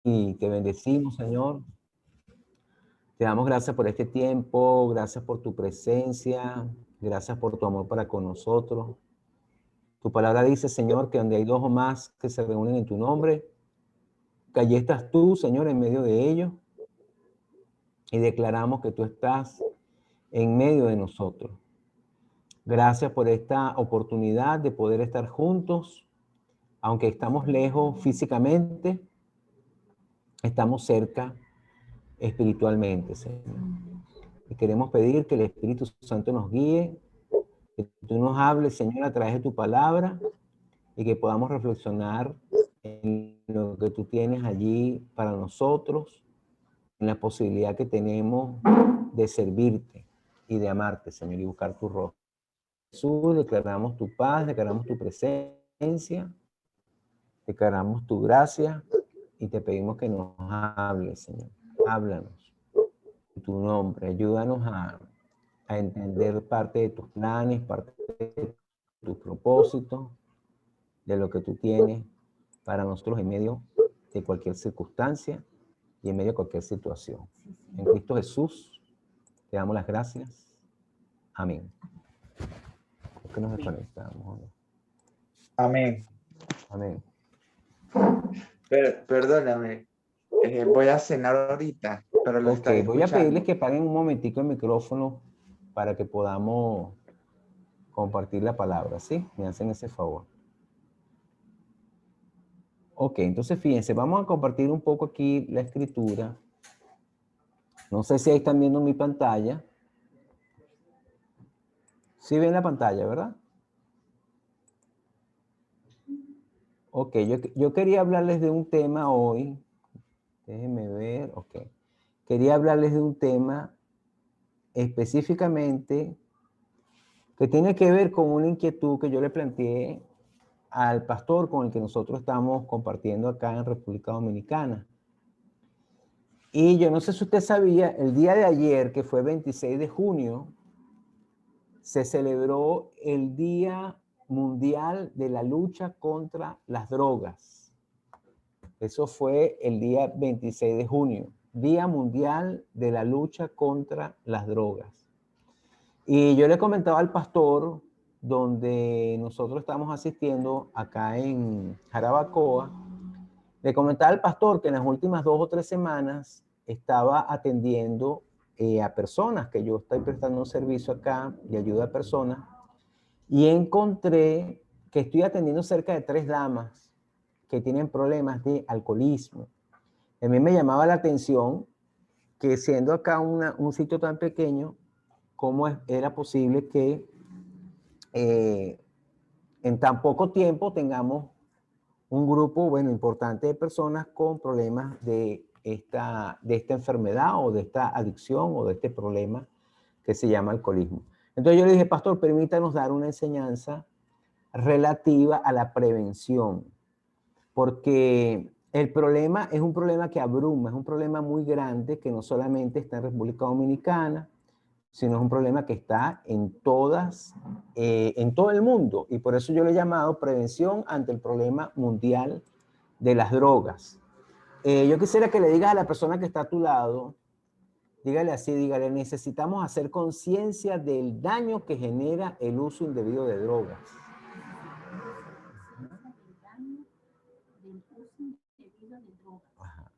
y te bendecimos, Señor. Te damos gracias por este tiempo, gracias por tu presencia, gracias por tu amor para con nosotros. Tu palabra dice, Señor, que donde hay dos o más que se reúnen en tu nombre, que allí estás tú, Señor, en medio de ellos, y declaramos que tú estás en medio de nosotros. Gracias por esta oportunidad de poder estar juntos, aunque estamos lejos físicamente, estamos cerca espiritualmente, Señor. Y queremos pedir que el Espíritu Santo nos guíe, que tú nos hables, Señor, a través de tu palabra y que podamos reflexionar en lo que tú tienes allí para nosotros, en la posibilidad que tenemos de servirte y de amarte, Señor, y buscar tu rostro. Jesús, declaramos tu paz, declaramos tu presencia, declaramos tu gracia y te pedimos que nos hables, Señor. Háblanos en tu nombre, ayúdanos a entender parte de tus planes, parte de tus propósitos, de lo que tú tienes para nosotros en medio de cualquier circunstancia y en medio de cualquier situación. En Cristo Jesús, te damos las gracias. Amén. ¿Por qué nos desconectamos? Amén. Amén. Perdóname, voy a cenar ahorita, pero lo Ok, estaré voy a pedirles escuchando. que paguen un momentico el micrófono para que podamos compartir la palabra, ¿sí? Me hacen ese favor. Ok, entonces fíjense, vamos a compartir un poco aquí la escritura. No sé si ahí están viendo mi pantalla. Sí ven la pantalla, ¿verdad? Ok, yo quería hablarles de un tema hoy. Déjenme ver, ok. Quería hablarles de un tema específicamente que tiene que ver con una inquietud que yo le planteé al pastor con el que nosotros estamos compartiendo acá en República Dominicana. Y yo no sé si usted sabía, el día de ayer, que fue 26 de junio, se celebró el Día Mundial de la Lucha contra las Drogas. Eso fue el día 26 de junio, Día Mundial de la Lucha contra las Drogas. Y yo le comentaba al pastor, donde nosotros estamos asistiendo acá en Jarabacoa, le comentaba al pastor que en las últimas 2 o 3 semanas estaba atendiendo a personas, que yo estoy prestando un servicio acá de ayuda a personas, y encontré que estoy atendiendo cerca de 3 damas que tienen problemas de alcoholismo. A mí me llamaba la atención que siendo acá un sitio tan pequeño, cómo era posible que en tan poco tiempo tengamos un grupo, bueno, importante de personas con problemas de esta enfermedad o de esta adicción o de este problema que se llama alcoholismo. Entonces yo le dije, pastor, permítanos dar una enseñanza relativa a la prevención, porque el problema es un problema que abruma, es un problema muy grande que no solamente está en República Dominicana, sino es un problema que está en en todo el mundo. Y por eso yo le he llamado prevención ante el problema mundial de las drogas. Yo quisiera que le digas a la persona que está a tu lado, dígale así, dígale, necesitamos hacer conciencia del daño que genera el uso indebido de drogas. Ajá.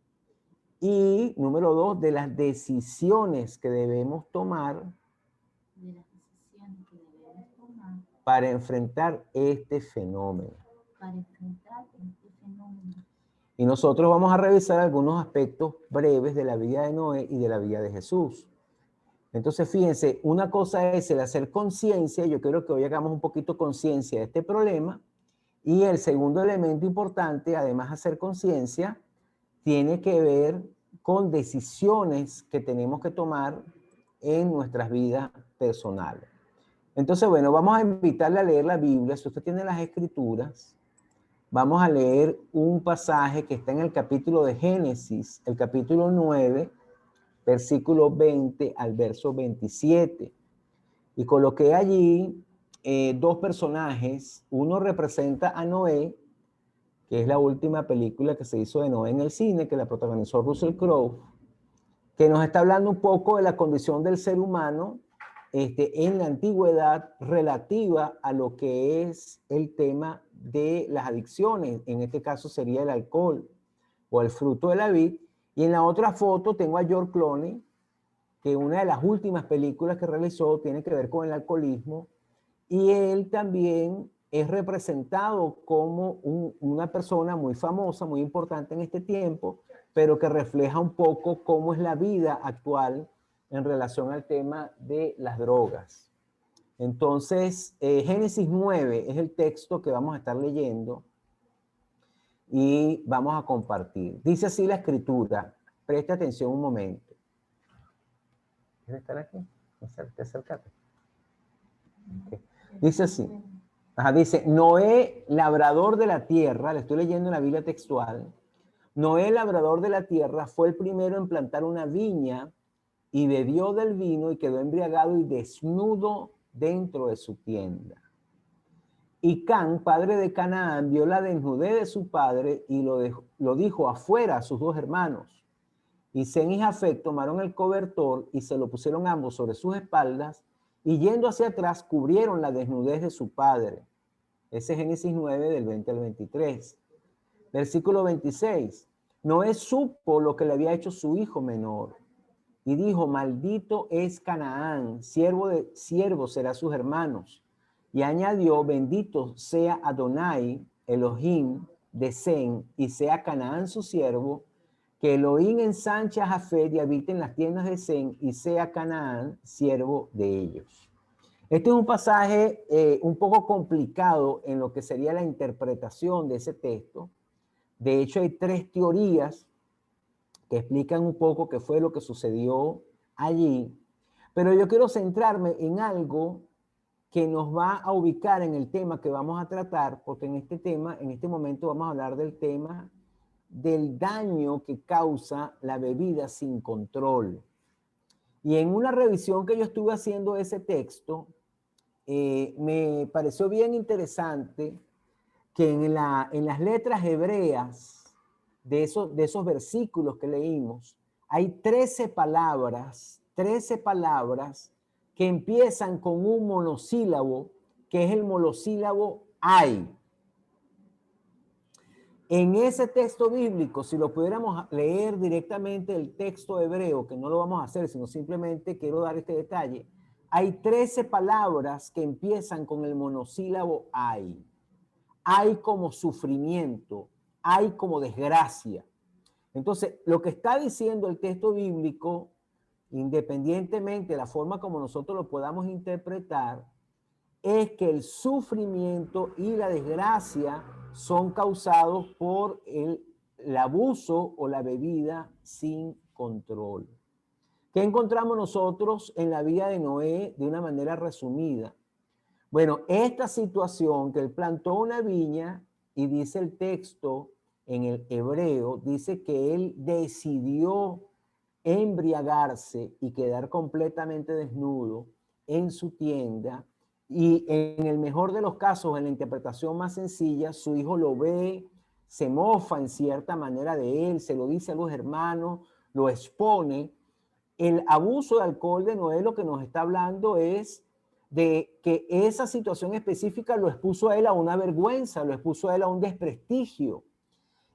Y número 2, de las decisiones que debemos tomar para enfrentar este fenómeno. Y nosotros vamos a revisar algunos aspectos breves de la vida de Noé y de la vida de Jesús. Entonces, fíjense, una cosa es el hacer conciencia, yo quiero que hoy hagamos un poquito conciencia de este problema, y el segundo elemento importante, además de hacer conciencia, tiene que ver con decisiones que tenemos que tomar en nuestras vidas personales. Entonces, bueno, vamos a invitarle a leer la Biblia. Si usted tiene las escrituras, vamos a leer un pasaje que está en el capítulo de Génesis, el capítulo 9, versículo 20 al verso 27. Y coloqué allí 2 personajes. Uno representa a Noé que es la última película que se hizo de Noé en el cine, que la protagonizó Russell Crowe, que nos está hablando un poco de la condición del ser humano en la antigüedad relativa a lo que es el tema de las adicciones. En este caso sería el alcohol o el fruto de la vid. Y en la otra foto tengo a George Clooney, que una de las últimas películas que realizó tiene que ver con el alcoholismo, y él también es representado como una persona muy famosa, muy importante en este tiempo, pero que refleja un poco cómo es la vida actual en relación al tema de las drogas. Entonces, Génesis 9 es el texto que vamos a estar leyendo y vamos a compartir. Dice así la escritura, preste atención un momento. ¿Quieres estar aquí? Acércate. Okay. Dice así. Dice, Noé, labrador de la tierra, le estoy leyendo en la Biblia textual, Noé, labrador de la tierra, fue el primero en plantar una viña y bebió del vino y quedó embriagado y desnudo dentro de su tienda. Y Can, padre de Canaán, vio la desnudez de su padre y lo dijo afuera a sus dos hermanos. Y Sem y Jafet tomaron el cobertor y se lo pusieron ambos sobre sus espaldas y yendo hacia atrás cubrieron la desnudez de su padre. Ese es Génesis 9 del 20 al 23. Versículo 26. Noé supo lo que le había hecho su hijo menor y dijo, maldito es Canaán, siervo será sus hermanos. Y añadió, bendito sea Adonai, Elohim de Sem, y sea Canaán su siervo, que Elohim ensanche a Jafet y habite en las tiendas de Sem, y sea Canaán siervo de ellos. Este es un pasaje un poco complicado en lo que sería la interpretación de ese texto. De hecho, hay tres teorías que explican un poco qué fue lo que sucedió allí. Pero yo quiero centrarme en algo que nos va a ubicar en el tema que vamos a tratar, porque en este momento vamos a hablar del tema del daño que causa la bebida sin control. Y en una revisión que yo estuve haciendo de ese texto, me pareció bien interesante que en las letras hebreas de esos versículos que leímos, hay 13 palabras que empiezan con un monosílabo, que es el monosílabo ay. En ese texto bíblico, si lo pudiéramos leer directamente el texto hebreo, que no lo vamos a hacer, sino simplemente quiero dar este detalle, hay 13 palabras que empiezan con el monosílabo ay. Hay como sufrimiento, hay como desgracia. Entonces, lo que está diciendo el texto bíblico, independientemente de la forma como nosotros lo podamos interpretar, es que el sufrimiento y la desgracia son causados por el abuso o la bebida sin control. ¿Qué encontramos nosotros en la vida de Noé de una manera resumida? Bueno, esta situación que él plantó una viña y dice el texto en el hebreo, dice que él decidió embriagarse y quedar completamente desnudo en su tienda y en el mejor de los casos, en la interpretación más sencilla, su hijo lo ve, se mofa en cierta manera de él, se lo dice a los hermanos, lo expone. El abuso de alcohol de Noé lo que nos está hablando es de que esa situación específica lo expuso a él a una vergüenza, lo expuso a él a un desprestigio.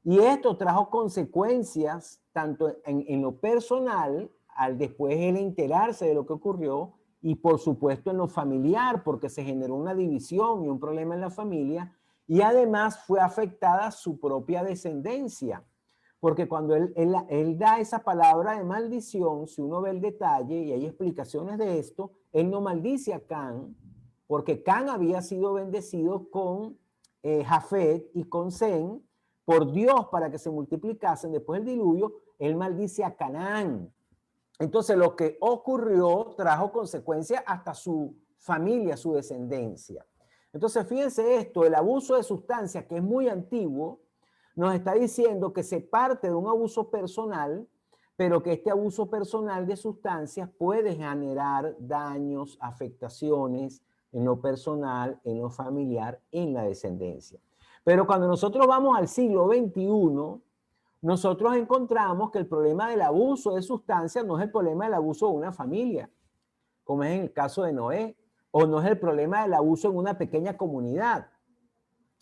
Y esto trajo consecuencias tanto en lo personal, al después él enterarse de lo que ocurrió, y por supuesto en lo familiar, porque se generó una división y un problema en la familia, y además fue afectada su propia descendencia. Porque cuando él da esa palabra de maldición, si uno ve el detalle, y hay explicaciones de esto, él no maldice a Can, porque Can había sido bendecido con Jafet y con Sem, por Dios para que se multiplicasen después del diluvio, él maldice a Canaán. Entonces lo que ocurrió trajo consecuencias hasta su familia, su descendencia. Entonces fíjense esto, el abuso de sustancias, que es muy antiguo, nos está diciendo que se parte de un abuso personal, pero que este abuso personal de sustancias puede generar daños, afectaciones en lo personal, en lo familiar, en la descendencia. Pero cuando nosotros vamos al siglo XXI, nosotros encontramos que el problema del abuso de sustancias no es el problema del abuso de una familia, como es en el caso de Noé, o no es el problema del abuso en una pequeña comunidad,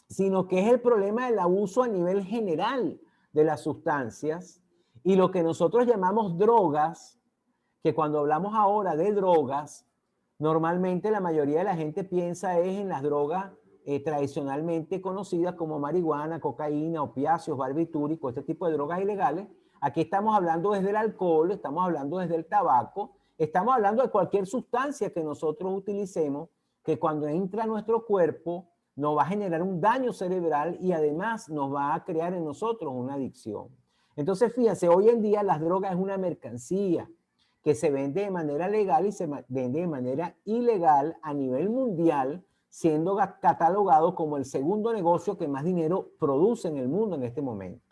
sino que es el problema del abuso a nivel general de las sustancias y lo que nosotros llamamos drogas, que cuando hablamos ahora de drogas, normalmente la mayoría de la gente piensa es en las drogas tradicionalmente conocidas como marihuana, cocaína, opiáceos, barbitúricos, este tipo de drogas ilegales. Aquí estamos hablando desde el alcohol, estamos hablando desde el tabaco, estamos hablando de cualquier sustancia que nosotros utilicemos, que cuando entra a nuestro cuerpo nos va a generar un daño cerebral y además nos va a crear en nosotros una adicción. Entonces, fíjense, hoy en día las drogas es una mercancía que se vende de manera legal y se vende de manera ilegal a nivel mundial, siendo catalogado como el segundo negocio que más dinero produce en el mundo en este momento.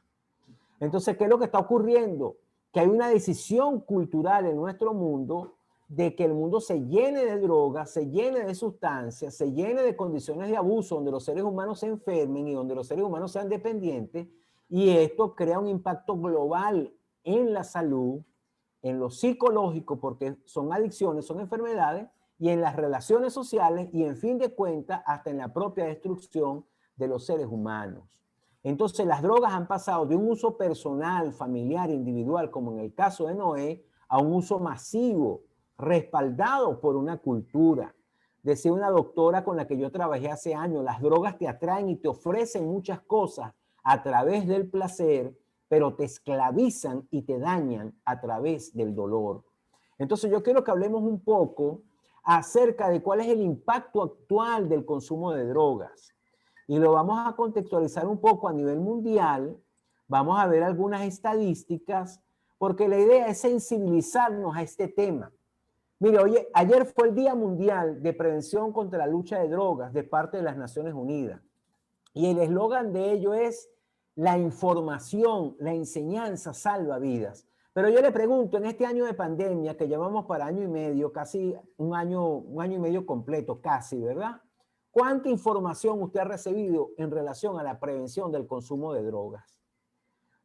Entonces, ¿qué es lo que está ocurriendo? Que hay una decisión cultural en nuestro mundo de que el mundo se llene de drogas, se llene de sustancias, se llene de condiciones de abuso donde los seres humanos se enfermen y donde los seres humanos sean dependientes, y esto crea un impacto global en la salud, en lo psicológico, porque son adicciones, son enfermedades, y en las relaciones sociales, y en fin de cuentas, hasta en la propia destrucción de los seres humanos. Entonces, las drogas han pasado de un uso personal, familiar, individual, como en el caso de Noé, a un uso masivo, respaldado por una cultura. Decía una doctora con la que yo trabajé hace años, las drogas te atraen y te ofrecen muchas cosas a través del placer, pero te esclavizan y te dañan a través del dolor. Entonces yo quiero que hablemos un poco acerca de cuál es el impacto actual del consumo de drogas. Y lo vamos a contextualizar un poco a nivel mundial. Vamos a ver algunas estadísticas, porque la idea es sensibilizarnos a este tema. Mire, oye, ayer fue el Día Mundial de Prevención contra la Lucha de Drogas de parte de las Naciones Unidas. Y el eslogan de ello es: la información, la enseñanza salva vidas. Pero yo le pregunto, en este año de pandemia, que llevamos para año y medio, casi un año y medio completo, casi, ¿verdad? ¿Cuánta información usted ha recibido en relación a la prevención del consumo de drogas?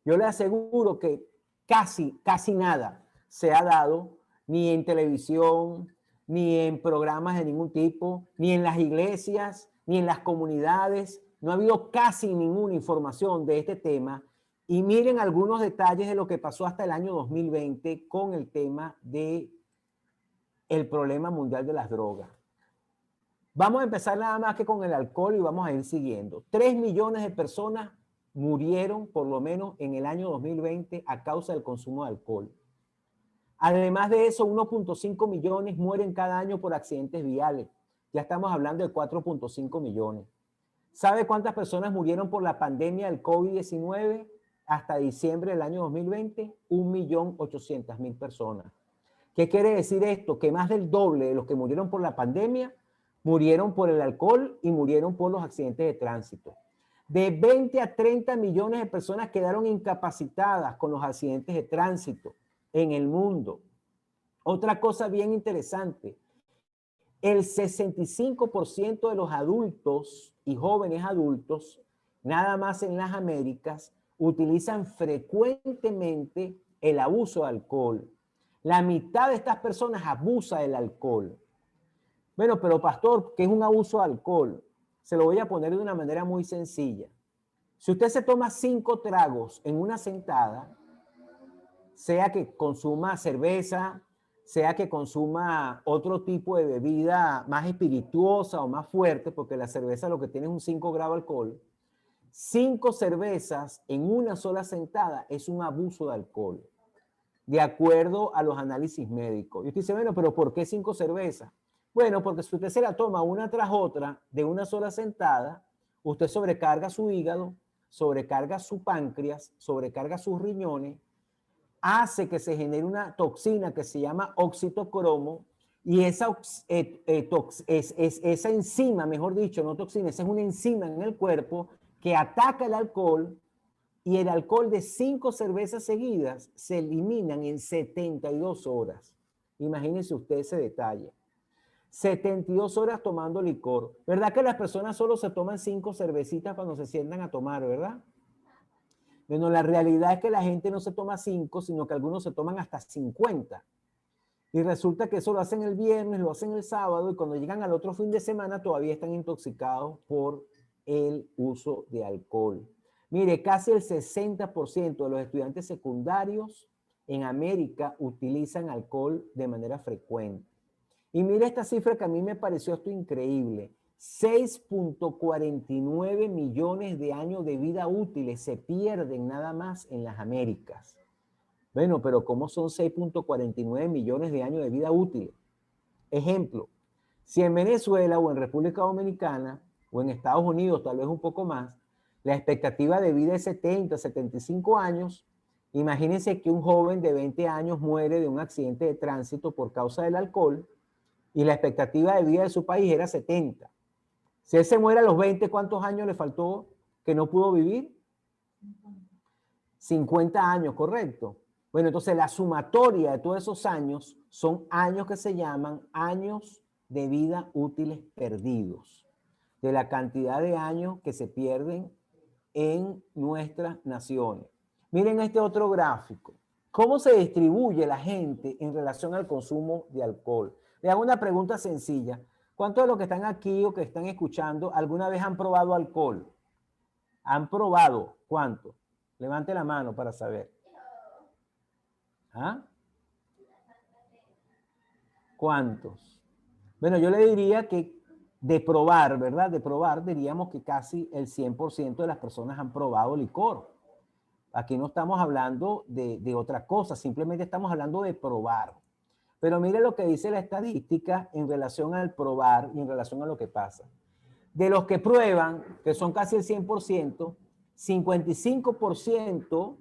Yo le aseguro que casi nada se ha dado, ni en televisión, ni en programas de ningún tipo, ni en las iglesias, ni en las comunidades. No ha habido casi ninguna información de este tema. Y miren algunos detalles de lo que pasó hasta el año 2020 con el tema del problema mundial de las drogas. Vamos a empezar nada más que con el alcohol y vamos a ir siguiendo. 3 millones de personas murieron por lo menos en el año 2020 a causa del consumo de alcohol. Además de eso, 1.5 millones mueren cada año por accidentes viales. Ya estamos hablando de 4.5 millones. ¿Sabe cuántas personas murieron por la pandemia del COVID-19 hasta diciembre del año 2020? 1.800.000 personas. ¿Qué quiere decir esto? Que más del doble de los que murieron por la pandemia murieron por el alcohol y murieron por los accidentes de tránsito. De 20 a 30 millones de personas quedaron incapacitadas con los accidentes de tránsito en el mundo. Otra cosa bien interesante, el 65% de los adultos y jóvenes adultos, nada más en las Américas, utilizan frecuentemente el abuso de alcohol. La mitad de estas personas abusa del alcohol. Bueno, pero pastor, ¿qué es un abuso de alcohol? Se lo voy a poner de una manera muy sencilla. Si usted se toma 5 tragos en una sentada, sea que consuma cerveza, sea que consuma otro tipo de bebida más espirituosa o más fuerte, porque la cerveza lo que tiene es un 5 grado de alcohol, 5 cervezas en una sola sentada es un abuso de alcohol, de acuerdo a los análisis médicos. Y usted dice, bueno, pero ¿por qué 5 cervezas? Bueno, porque si usted se la toma una tras otra de una sola sentada, usted sobrecarga su hígado, sobrecarga su páncreas, sobrecarga sus riñones, hace que se genere una toxina que se llama oxitocromo, y esa enzima, mejor dicho, no toxina, esa es una enzima en el cuerpo que ataca el alcohol, y el alcohol de 5 cervezas seguidas se eliminan en 72 horas. Imagínense usted ese detalle. 72 horas tomando licor. ¿Verdad que las personas solo se toman 5 cervecitas cuando se sientan a tomar, verdad? Bueno, la realidad es que la gente no se toma 5, sino que algunos se toman hasta 50. Y resulta que eso lo hacen el viernes, lo hacen el sábado, y cuando llegan al otro fin de semana todavía están intoxicados por el uso de alcohol. Mire, casi el 60% de los estudiantes secundarios en América utilizan alcohol de manera frecuente. Y mire esta cifra que a mí me pareció esto increíble. 6.49 millones de años de vida útiles se pierden nada más en las Américas. Bueno, pero ¿cómo son 6.49 millones de años de vida útiles? Ejemplo, si en Venezuela o en República Dominicana o en Estados Unidos, tal vez un poco más, la expectativa de vida es 70, 75 años, imagínense que un joven de 20 años muere de un accidente de tránsito por causa del alcohol y la expectativa de vida de su país era 70. Si él se muere a los 20, ¿cuántos años le faltó que no pudo vivir? 50 años, correcto. Bueno, entonces la sumatoria de todos esos años son años que se llaman años de vida útiles perdidos, de la cantidad de años que se pierden en nuestras naciones. Miren este otro gráfico. ¿Cómo se distribuye la gente en relación al consumo de alcohol? Le hago una pregunta sencilla. ¿Cuántos de los que están aquí o que están escuchando alguna vez han probado alcohol? ¿Han probado? ¿Cuánto? Levante la mano para saber. ¿Ah? ¿Cuántos? Bueno, yo le diría que de probar, ¿verdad? De probar, diríamos que casi el 100% de las personas han probado licor. Aquí no estamos hablando de otra cosa, simplemente estamos hablando de probar. Pero mire lo que dice la estadística en relación al probar y en relación a lo que pasa. De los que prueban, que son casi el 100%, 55%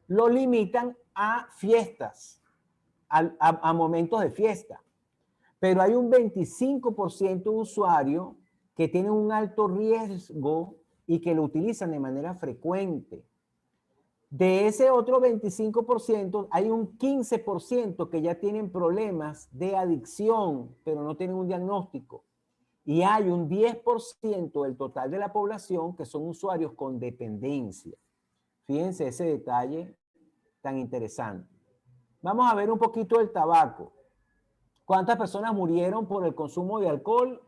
lo limitan a fiestas, a momentos de fiesta. Pero hay un 25% de usuarios que tienen un alto riesgo y que lo utilizan de manera frecuente. De ese otro 25%, hay un 15% que ya tienen problemas de adicción, pero no tienen un diagnóstico. Y hay un 10% del total de la población que son usuarios con dependencia. Fíjense ese detalle tan interesante. Vamos a ver un poquito el tabaco. ¿Cuántas personas murieron por el consumo de alcohol?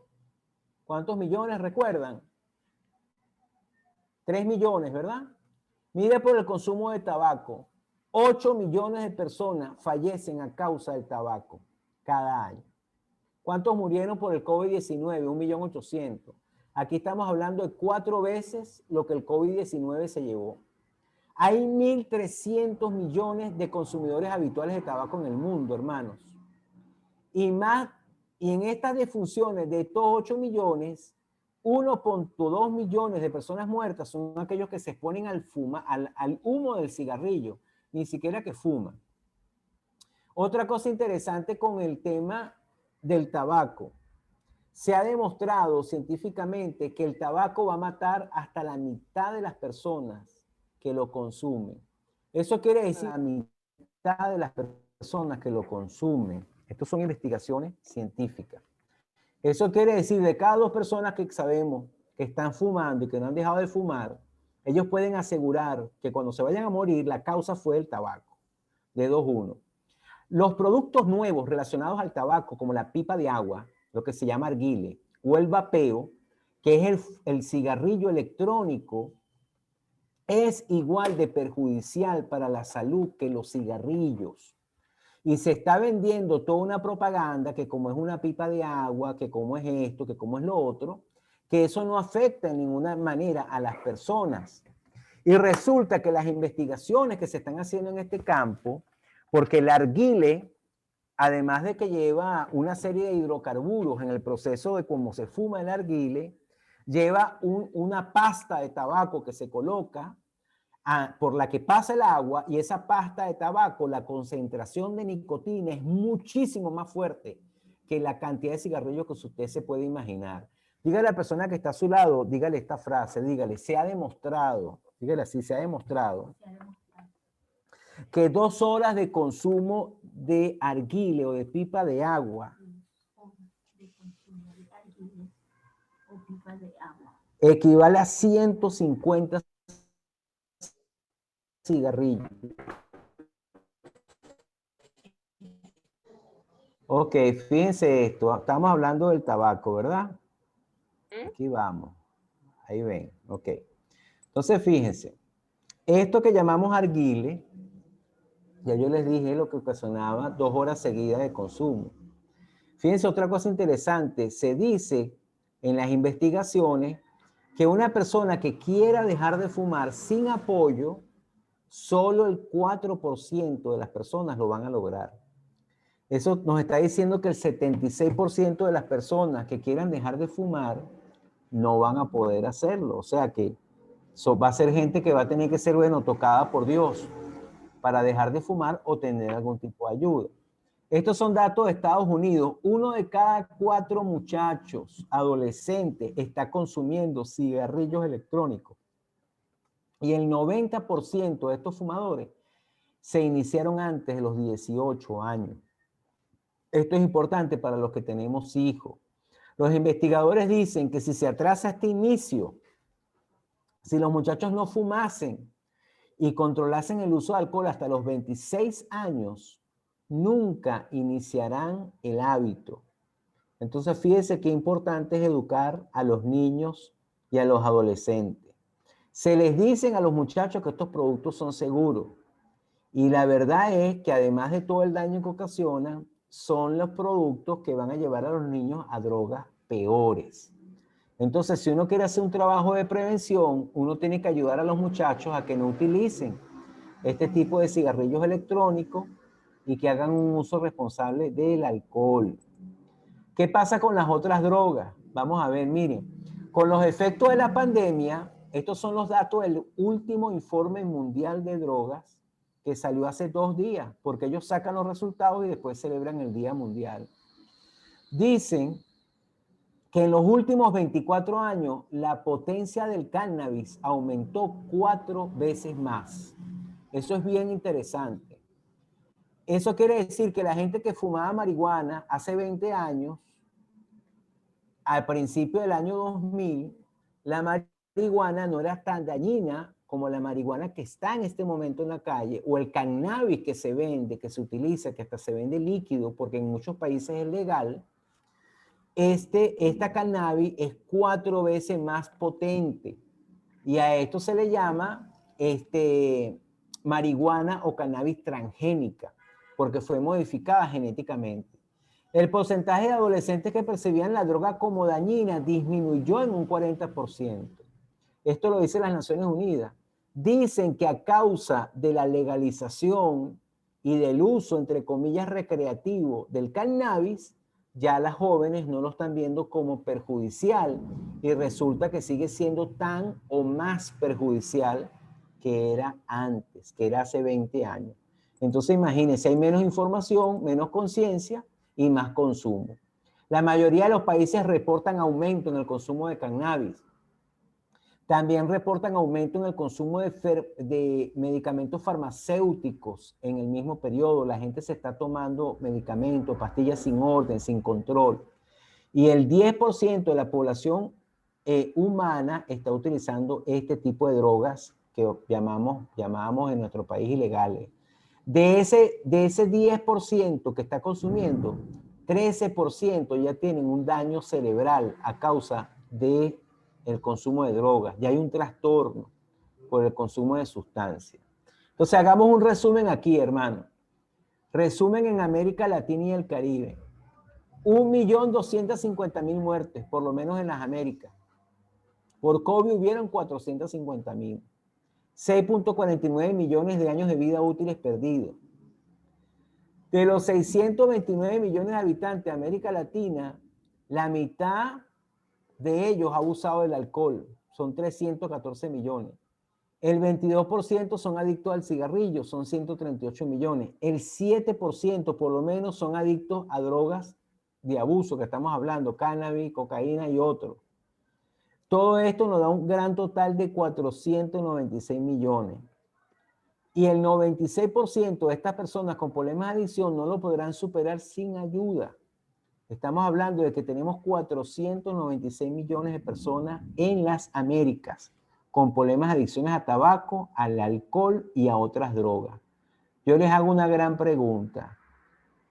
¿Cuántos millones recuerdan? 3 millones, ¿verdad? Mire por el consumo de tabaco. 8 millones de personas fallecen a causa del tabaco cada año. ¿Cuántos murieron por el COVID-19? 1.800.000. Aquí estamos hablando de 4 veces lo que el COVID-19 se llevó. Hay 1.300 millones de consumidores habituales de tabaco en el mundo, hermanos. Y en estas defunciones de estos 8 millones, 1.2 millones de personas muertas son aquellos que se exponen al humo del cigarrillo, ni siquiera que fuman. Otra cosa interesante con el tema del tabaco. Se ha demostrado científicamente que el tabaco va a matar hasta la mitad de las personas que lo consumen. Eso quiere decir la mitad de las personas que lo consumen. Estas son investigaciones científicas. Eso quiere decir de cada 2 personas que sabemos que están fumando y que no han dejado de fumar, ellos pueden asegurar que cuando se vayan a morir la causa fue el tabaco. De 2-1. Los productos nuevos relacionados al tabaco, como la pipa de agua, lo que se llama arguile, o el vapeo, que es el cigarrillo electrónico, es igual de perjudicial para la salud que los cigarrillos. Y se está vendiendo toda una propaganda que como es una pipa de agua, que como es esto, que como es lo otro, que eso no afecta en ninguna manera a las personas. Y resulta que las investigaciones que se están haciendo en este campo, porque el arguile, además de que lleva una serie de hidrocarburos en el proceso de cómo se fuma el arguile, lleva una pasta de tabaco que se coloca por la que pasa el agua, y esa pasta de tabaco, la concentración de nicotina es muchísimo más fuerte que la cantidad de cigarrillos que usted se puede imaginar. Dígale a la persona que está a su lado, dígale esta frase, dígale, se ha demostrado, dígale así, se ha demostrado que 2 horas de consumo de arguile o de pipa de agua equivale a 150 cigarrillos. Ok, fíjense esto. Estamos hablando del tabaco, ¿verdad? Aquí vamos. Ahí ven. Ok. Entonces, fíjense. Esto que llamamos arguile, ya yo les dije lo que ocasionaba 2 horas seguidas de consumo. Fíjense otra cosa interesante. Se dice en las investigaciones que una persona que quiera dejar de fumar sin apoyo, solo el 4% de las personas lo van a lograr. Eso nos está diciendo que el 76% de las personas que quieran dejar de fumar no van a poder hacerlo. O sea que va a ser gente que va a tener que ser, bueno, tocada por Dios para dejar de fumar o tener algún tipo de ayuda. Estos son datos de Estados Unidos. 1 de cada 4 muchachos adolescentes está consumiendo cigarrillos electrónicos. Y el 90% de estos fumadores se iniciaron antes de los 18 años. Esto es importante para los que tenemos hijos. Los investigadores dicen que si se atrasa este inicio, si los muchachos no fumasen y controlasen el uso de alcohol hasta los 26 años, nunca iniciarán el hábito. Entonces, fíjense qué importante es educar a los niños y a los adolescentes. Se les dicen a los muchachos que estos productos son seguros. Y la verdad es que además de todo el daño que ocasionan, son los productos que van a llevar a los niños a drogas peores. Entonces, si uno quiere hacer un trabajo de prevención, uno tiene que ayudar a los muchachos a que no utilicen este tipo de cigarrillos electrónicos y que hagan un uso responsable del alcohol. ¿Qué pasa con las otras drogas? Vamos a ver, miren, con los efectos de la pandemia, estos son los datos del último informe mundial de drogas que salió hace 2 días, porque ellos sacan los resultados y después celebran el Día Mundial. Dicen que en los últimos 24 años la potencia del cannabis aumentó 4 veces más. Eso es bien interesante. Eso quiere decir que la gente que fumaba marihuana hace 20 años, al principio del año 2000, la marihuana no era tan dañina como la marihuana que está en este momento en la calle, o el cannabis que se vende, que se utiliza, que hasta se vende líquido, porque en muchos países es legal. Esta cannabis es 4 veces más potente y a esto se le llama marihuana o cannabis transgénica, porque fue modificada genéticamente. El porcentaje de adolescentes que percibían la droga como dañina disminuyó en un 40%. Esto lo dicen las Naciones Unidas. Dicen que a causa de la legalización y del uso, entre comillas, recreativo del cannabis, ya las jóvenes no lo están viendo como perjudicial y resulta que sigue siendo tan o más perjudicial que era antes, que era hace 20 años. Entonces imagínense, hay menos información, menos conciencia y más consumo. La mayoría de los países reportan aumento en el consumo de cannabis. También reportan aumento en el consumo de medicamentos farmacéuticos en el mismo periodo. La gente se está tomando medicamentos, pastillas sin orden, sin control. Y el 10% de la población humana está utilizando este tipo de drogas que llamábamos en nuestro país ilegales. De ese 10% que está consumiendo, 13% ya tienen un daño cerebral a causa de el consumo de drogas. Ya hay un trastorno por el consumo de sustancias. Entonces, hagamos un resumen aquí, hermano. Resumen en América Latina y el Caribe. 1.250.000 muertes, por lo menos en las Américas. Por COVID hubieron 450.000. 6.49 millones de años de vida útiles perdidos. De los 629 millones de habitantes de América Latina, la mitad de ellos ha abusado del alcohol, son 314 millones. El 22% son adictos al cigarrillo, son 138 millones. El 7% por lo menos son adictos a drogas de abuso, que estamos hablando, cannabis, cocaína y otros. Todo esto nos da un gran total de 496 millones. Y el 96% de estas personas con problemas de adicción no lo podrán superar sin ayuda. Estamos hablando de que tenemos 496 millones de personas en las Américas con problemas de adicciones a tabaco, al alcohol y a otras drogas. Yo les hago una gran pregunta.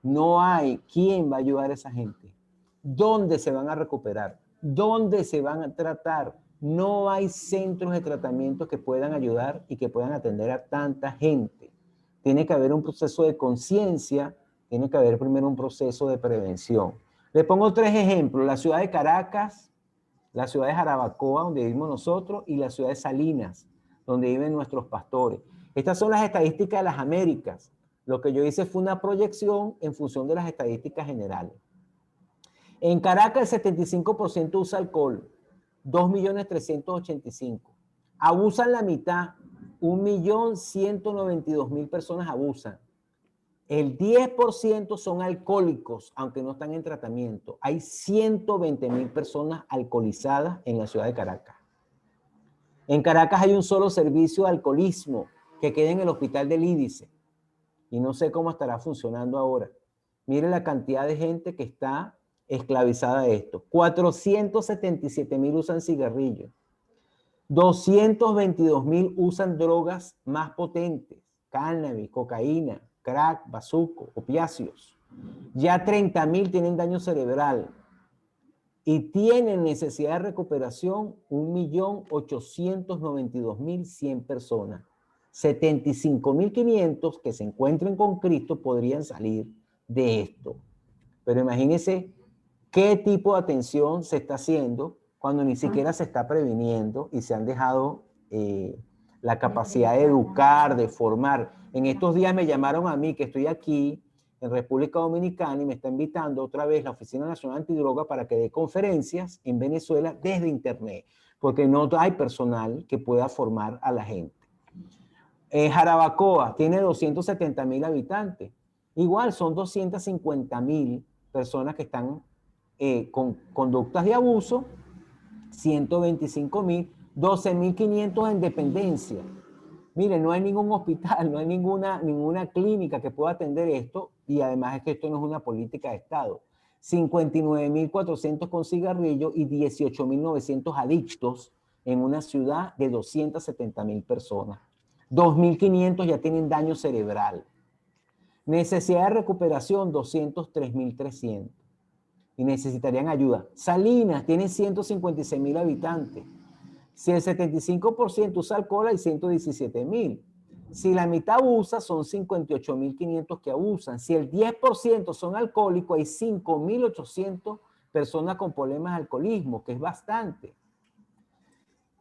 No hay quién va a ayudar a esa gente. ¿Dónde se van a recuperar? ¿Dónde se van a tratar? No hay centros de tratamiento que puedan ayudar y que puedan atender a tanta gente. Tiene que haber un proceso de conciencia, tiene que haber primero un proceso de prevención. Le pongo 3 ejemplos: la ciudad de Caracas, la ciudad de Jarabacoa, donde vivimos nosotros, y la ciudad de Salinas, donde viven nuestros pastores. Estas son las estadísticas de las Américas. Lo que yo hice fue una proyección en función de las estadísticas generales. En Caracas el 75% usa alcohol, 2.385.000. Abusan la mitad, 1.192.000 personas abusan. El 10% son alcohólicos, aunque no están en tratamiento. Hay 120.000 personas alcoholizadas en la ciudad de Caracas. En Caracas hay un solo servicio de alcoholismo que queda en el hospital del Ídice. Y no sé cómo estará funcionando ahora. Mire la cantidad de gente que está esclavizada a esto. 477.000 usan cigarrillos. 222.000 usan drogas más potentes. Cannabis, cocaína, crack, bazuco, opiáceos. Ya 30.000 tienen daño cerebral. Y tienen necesidad de recuperación 1.892.100 personas. 75.500 que se encuentren con Cristo podrían salir de esto. Pero imagínense qué tipo de atención se está haciendo cuando ni siquiera se está previniendo y se han dejado la capacidad de educar, de formar. En estos días me llamaron a mí, que estoy aquí en República Dominicana, y me está invitando otra vez la Oficina Nacional Antidroga para que dé conferencias en Venezuela desde Internet, porque no hay personal que pueda formar a la gente. Jarabacoa tiene 270.000 habitantes. Igual son 250.000 personas que están con conductas de abuso, 125.000, 12.500 en dependencia. Miren, no hay ningún hospital, no hay ninguna clínica que pueda atender esto, y además es que esto no es una política de Estado. 59.400 con cigarrillo y 18.900 adictos en una ciudad de 270.000 personas. 2.500 ya tienen daño cerebral. Necesidad de recuperación, 203.300. Y necesitarían ayuda. Salinas tiene 156.000 habitantes. Si el 75% usa alcohol, hay 117.000. Si la mitad usa, son 58.500 que abusan. Si el 10% son alcohólicos, hay 5.800 personas con problemas de alcoholismo, que es bastante.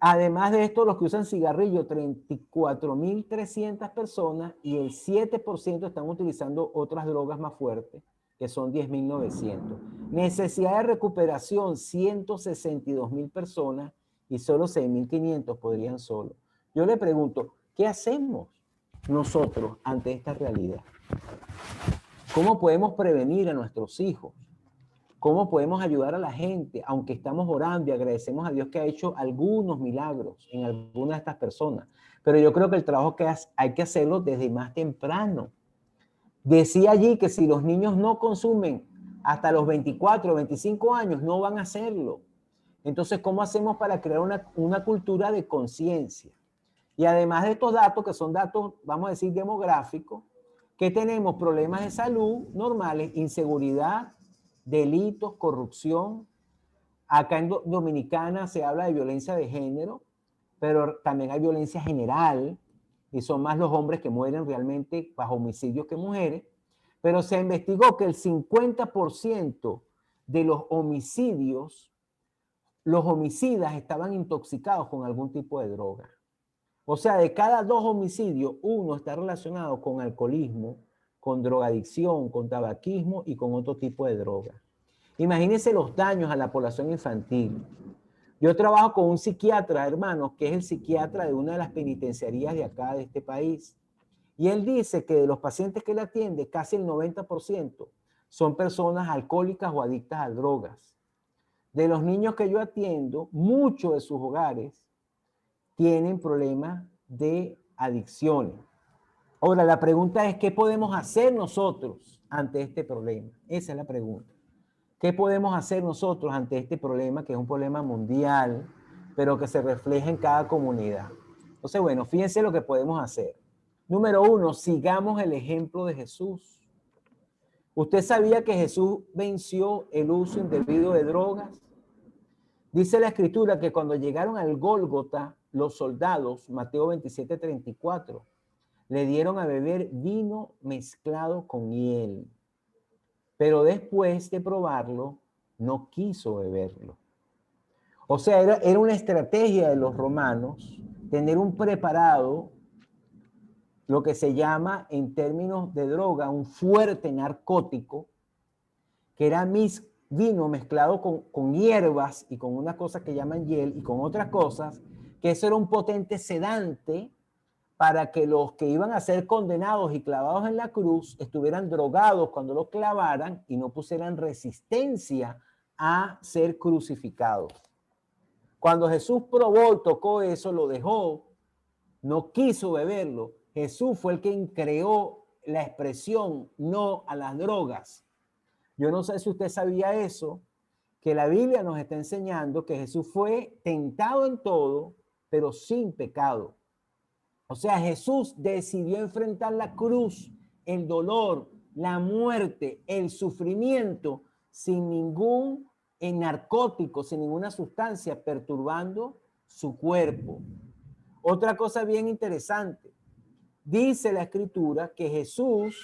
Además de esto, los que usan cigarrillo, 34.300 personas, y el 7% están utilizando otras drogas más fuertes, que son 10.900. Necesidad de recuperación, 162.000 personas, y solo 6.500 podrían solo. Yo le pregunto, ¿qué hacemos nosotros ante esta realidad? ¿Cómo podemos prevenir a nuestros hijos? ¿Cómo podemos ayudar a la gente? Aunque estamos orando y agradecemos a Dios que ha hecho algunos milagros en algunas de estas personas. Pero yo creo que el trabajo que hay que hacerlo desde más temprano. Decía allí que si los niños no consumen hasta los 24 o 25 años, no van a hacerlo. Entonces, ¿cómo hacemos para crear una cultura de conciencia? Y además de estos datos, que son datos, vamos a decir, demográficos, que tenemos problemas de salud normales, inseguridad, delitos, corrupción. Acá en Dominicana se habla de violencia de género, pero también hay violencia general, y son más los hombres que mueren realmente bajo homicidios que mujeres. Pero se investigó que el 50% de los homicidios, los homicidas estaban intoxicados con algún tipo de droga. O sea, de cada 2 homicidios, 1 está relacionado con alcoholismo, con drogadicción, con tabaquismo y con otro tipo de droga. Imagínense los daños a la población infantil. Yo trabajo con un psiquiatra, hermanos, que es el psiquiatra de una de las penitenciarías de acá, de este país. Y él dice que de los pacientes que él atiende, casi el 90% son personas alcohólicas o adictas a drogas. De los niños que yo atiendo, muchos de sus hogares tienen problemas de adicciones. Ahora, la pregunta es, ¿qué podemos hacer nosotros ante este problema? Esa es la pregunta. ¿Qué podemos hacer nosotros ante este problema, que es un problema mundial, pero que se refleja en cada comunidad? Entonces, bueno, fíjense lo que podemos hacer. Número 1, sigamos el ejemplo de Jesús. ¿Usted sabía que Jesús venció el uso indebido de drogas? Dice la Escritura que cuando llegaron al Gólgota, los soldados, Mateo 27:34, le dieron a beber vino mezclado con hiel. Pero después de probarlo, no quiso beberlo. O sea, era una estrategia de los romanos tener un preparado, lo que se llama en términos de droga, un fuerte narcótico, que era vino mezclado con hierbas y con una cosa que llaman hiel y con otras cosas, que eso era un potente sedante para que los que iban a ser condenados y clavados en la cruz estuvieran drogados cuando los clavaran y no pusieran resistencia a ser crucificados. Cuando Jesús probó y tocó eso, lo dejó, no quiso beberlo. Jesús fue el que creó la expresión no a las drogas. Yo no sé si usted sabía eso, que la Biblia nos está enseñando que Jesús fue tentado en todo, pero sin pecado. O sea, Jesús decidió enfrentar la cruz, el dolor, la muerte, el sufrimiento, sin ningún narcótico, sin ninguna sustancia perturbando su cuerpo. Otra cosa bien interesante, dice la Escritura que Jesús,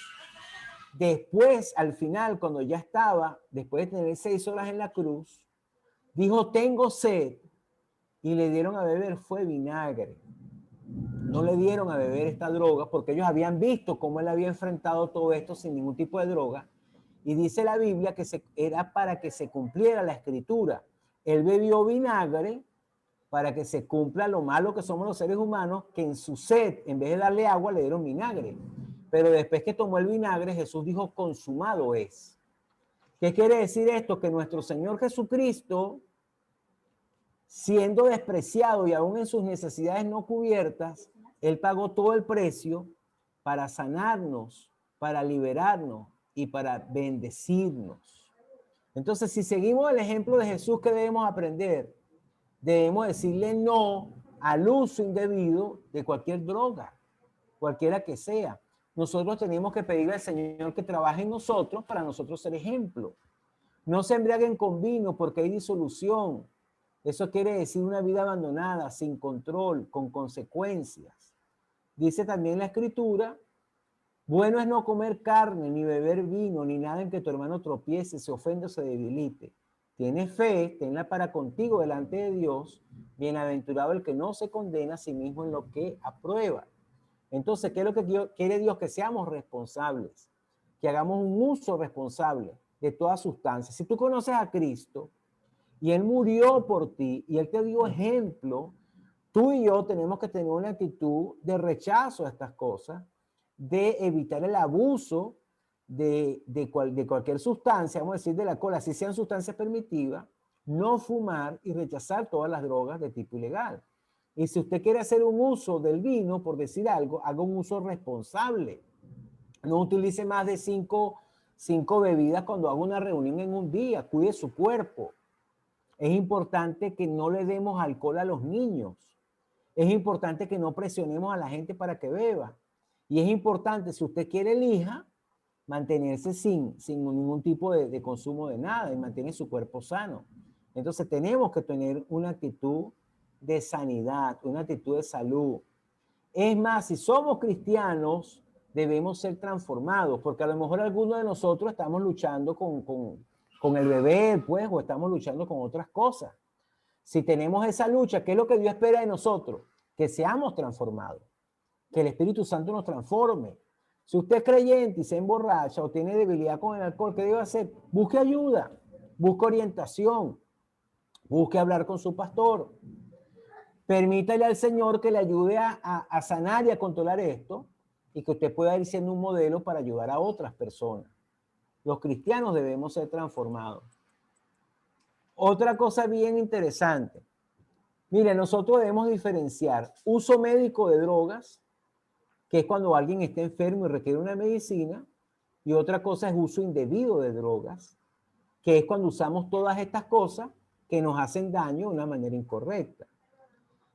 después, al final, cuando ya estaba, después de tener 6 horas en la cruz, dijo, tengo sed, y le dieron a beber fue vinagre. No le dieron a beber esta droga porque ellos habían visto cómo él había enfrentado todo esto sin ningún tipo de droga. Y dice la Biblia que era para que se cumpliera la Escritura. Él bebió vinagre para que se cumpla lo malo que somos los seres humanos, que en su sed, en vez de darle agua, le dieron vinagre. Pero después que tomó el vinagre, Jesús dijo, consumado es. ¿Qué quiere decir esto? Que nuestro Señor Jesucristo, siendo despreciado y aún en sus necesidades no cubiertas, Él pagó todo el precio para sanarnos, para liberarnos y para bendecirnos. Entonces, si seguimos el ejemplo de Jesús, ¿qué debemos aprender? Debemos decirle no al uso indebido de cualquier droga, cualquiera que sea. Nosotros tenemos que pedirle al Señor que trabaje en nosotros para nosotros ser ejemplo. No se embriaguen con vino porque hay disolución. Eso quiere decir una vida abandonada, sin control, con consecuencias. Dice también la Escritura, bueno es no comer carne, ni beber vino, ni nada en que tu hermano tropiece, se ofenda o se debilite. Tienes fe, tenla para contigo delante de Dios. Bienaventurado el que no se condena a sí mismo en lo que aprueba. Entonces, ¿qué es lo que quiere Dios? Que seamos responsables, que hagamos un uso responsable de toda sustancia. Si tú conoces a Cristo y Él murió por ti y Él te dio ejemplo, tú y yo tenemos que tener una actitud de rechazo a estas cosas, de evitar el abuso de cualquier sustancia, vamos a decir de la cola, si sean sustancias permitidas, no fumar y rechazar todas las drogas de tipo ilegal. Y si usted quiere hacer un uso del vino, por decir algo, haga un uso responsable. No utilice más de cinco bebidas cuando haga una reunión en un día. Cuide su cuerpo. Es importante que no le demos alcohol a los niños. Es importante que no presionemos a la gente para que beba. Y es importante, si usted quiere elija, mantenerse sin ningún tipo de consumo de nada y mantener su cuerpo sano. Entonces tenemos que tener una actitud de sanidad, una actitud de salud. Es más, si somos cristianos, debemos ser transformados, porque a lo mejor algunos de nosotros estamos luchando con el bebé, pues, o estamos luchando con otras cosas. Si tenemos esa lucha, ¿qué es lo que Dios espera de nosotros? Que seamos transformados, que el Espíritu Santo nos transforme. Si usted es creyente y se emborracha o tiene debilidad con el alcohol, ¿qué debe hacer? Busque ayuda, busque orientación, busque hablar con su pastor. Permítale al Señor que le ayude a sanar y a controlar esto y que usted pueda ir siendo un modelo para ayudar a otras personas. Los cristianos debemos ser transformados. Otra cosa bien interesante. Mire, nosotros debemos diferenciar uso médico de drogas, que es cuando alguien está enfermo y requiere una medicina, y otra cosa es uso indebido de drogas. que es cuando usamos todas estas cosas que nos hacen daño de una manera incorrecta.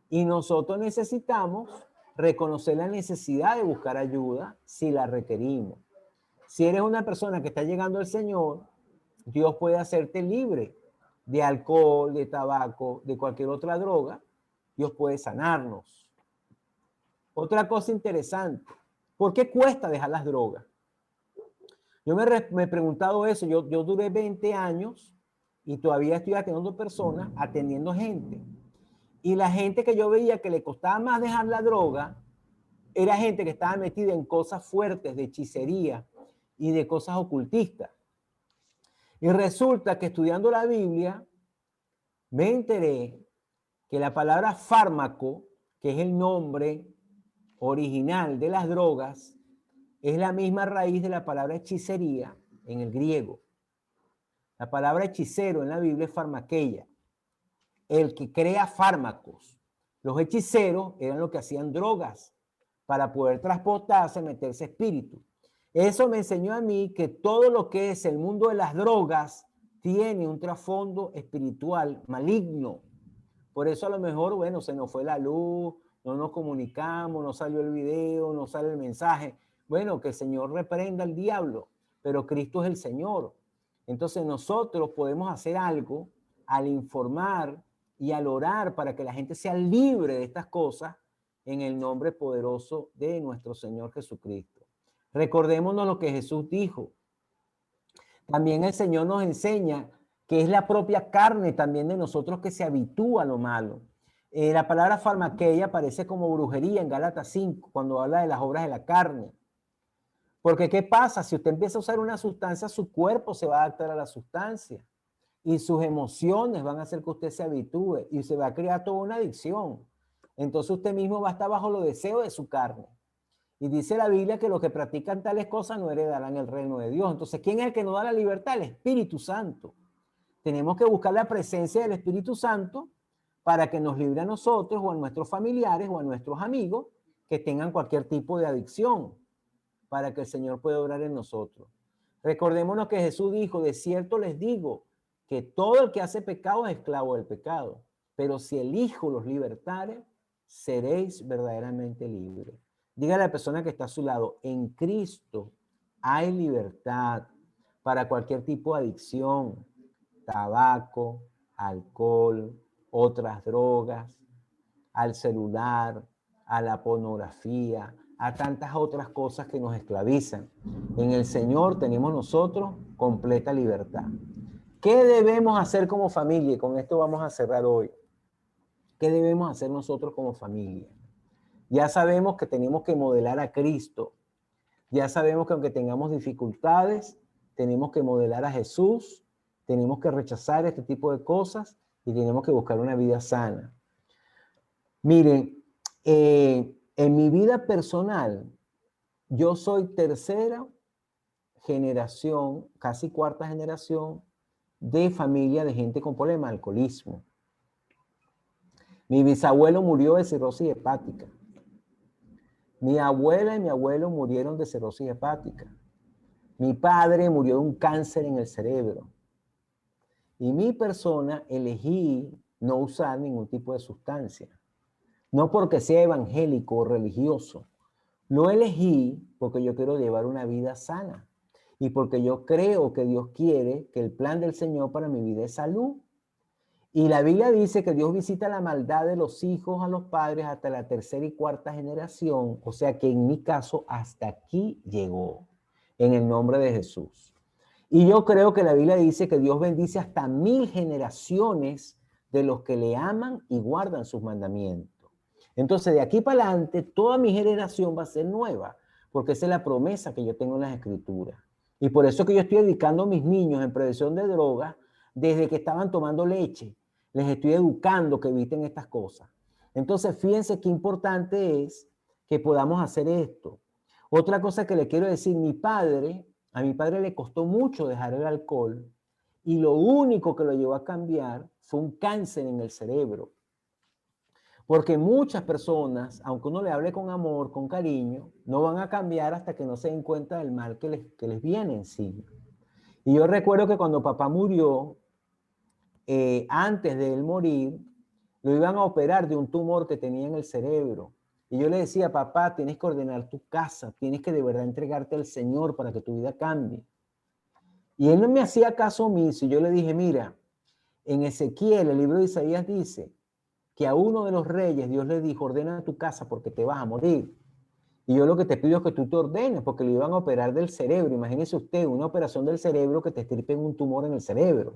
Y nosotros necesitamos reconocer la necesidad de buscar ayuda si la requerimos. Si eres una persona que está llegando al Señor, Dios puede hacerte libre de alcohol, de tabaco, de cualquier otra droga. Dios puede sanarnos. Otra cosa interesante, ¿por qué cuesta dejar las drogas? Yo me he preguntado eso. Yo duré 20 años y todavía estoy atendiendo personas, atendiendo gente. Y la gente que yo veía que le costaba más dejar la droga era gente que estaba metida en cosas fuertes de hechicería y de cosas ocultistas. Y resulta que estudiando la Biblia me enteré que la palabra fármaco, que es el nombre original de las drogas, es la misma raíz de la palabra hechicería en el griego. La palabra hechicero en la Biblia es farmaqueia, el que crea fármacos. Los hechiceros eran los que hacían drogas para poder transportarse, meterse espíritu. Eso me enseñó a mí que todo lo que es el mundo de las drogas tiene un trasfondo espiritual maligno. Por eso a lo mejor, bueno, se nos fue la luz, no nos comunicamos, no salió el video, no sale el mensaje. Bueno, que el Señor reprenda al diablo, pero Cristo es el Señor. Entonces nosotros podemos hacer algo al informar y al orar para que la gente sea libre de estas cosas en el nombre poderoso de nuestro Señor Jesucristo. Recordémonos lo que Jesús dijo. También el Señor nos enseña que es la propia carne también de nosotros que se habitúa a lo malo. La palabra farmaqueia aparece como brujería en Gálatas 5, cuando habla de las obras de la carne. Porque ¿qué pasa? Si usted empieza a usar una sustancia, su cuerpo se va a adaptar a la sustancia y sus emociones van a hacer que usted se habitúe y se va a crear toda una adicción. Entonces usted mismo va a estar bajo los deseos de su carne. Y dice la Biblia que los que practican tales cosas no heredarán el reino de Dios. Entonces, ¿quién es el que nos da la libertad? El Espíritu Santo. Tenemos que buscar la presencia del Espíritu Santo para que nos libre a nosotros o a nuestros familiares o a nuestros amigos que tengan cualquier tipo de adicción, para que el Señor pueda obrar en nosotros. Recordémonos que Jesús dijo, de cierto les digo, que todo el que hace pecado es esclavo del pecado, pero si el Hijo los libertare, seréis verdaderamente libres. Dígale a la persona que está a su lado, en Cristo hay libertad para cualquier tipo de adicción, tabaco, alcohol, otras drogas, al celular, a la pornografía, a tantas otras cosas que nos esclavizan. En el Señor tenemos nosotros completa libertad. ¿Qué debemos hacer como familia? Y con esto vamos a cerrar hoy. ¿Qué debemos hacer nosotros como familia? Ya sabemos que tenemos que modelar a Cristo. Ya sabemos que aunque tengamos dificultades, tenemos que modelar a Jesús, tenemos que rechazar este tipo de cosas y tenemos que buscar una vida sana. Miren, en mi vida personal, yo soy tercera generación, casi cuarta generación, de familia de gente con problemas de alcoholismo. Mi bisabuelo murió de cirrosis hepática. Mi abuela y mi abuelo murieron de cirrosis hepática. Mi padre murió de un cáncer en el cerebro. Y mi persona elegí no usar ningún tipo de sustancia. No porque sea evangélico o religioso. Lo elegí porque yo quiero llevar una vida sana. Y porque yo creo que Dios quiere que el plan del Señor para mi vida es salud. Y la Biblia dice que Dios visita la maldad de los hijos a los padres hasta la tercera y cuarta generación. O sea que en mi caso hasta aquí llegó. En el nombre de Jesús. Y yo creo que la Biblia dice que Dios bendice hasta 1000 generaciones de los que le aman y guardan sus mandamientos. Entonces, de aquí para adelante, toda mi generación va a ser nueva, porque esa es la promesa que yo tengo en las Escrituras. Y por eso que yo estoy educando a mis niños en prevención de drogas desde que estaban tomando leche. Les estoy educando que eviten estas cosas. Entonces, fíjense qué importante es que podamos hacer esto. Otra cosa que le quiero decir, a mi padre le costó mucho dejar el alcohol y lo único que lo llevó a cambiar fue un cáncer en el cerebro. Porque muchas personas, aunque uno le hable con amor, con cariño, no van a cambiar hasta que no se den cuenta del mal que les viene encima. Y yo recuerdo que cuando papá murió, antes de él morir, lo iban a operar de un tumor que tenía en el cerebro. Y yo le decía, papá, tienes que ordenar tu casa, tienes que de verdad entregarte al Señor para que tu vida cambie. Y él no me hacía caso omiso. Y yo le dije, mira, en Ezequiel, el libro de Isaías dice que a uno de los reyes Dios le dijo, ordena tu casa porque te vas a morir. Y yo lo que te pido es que tú te ordenes porque le iban a operar del cerebro. Imagínese usted una operación del cerebro que te estirpen un tumor en el cerebro.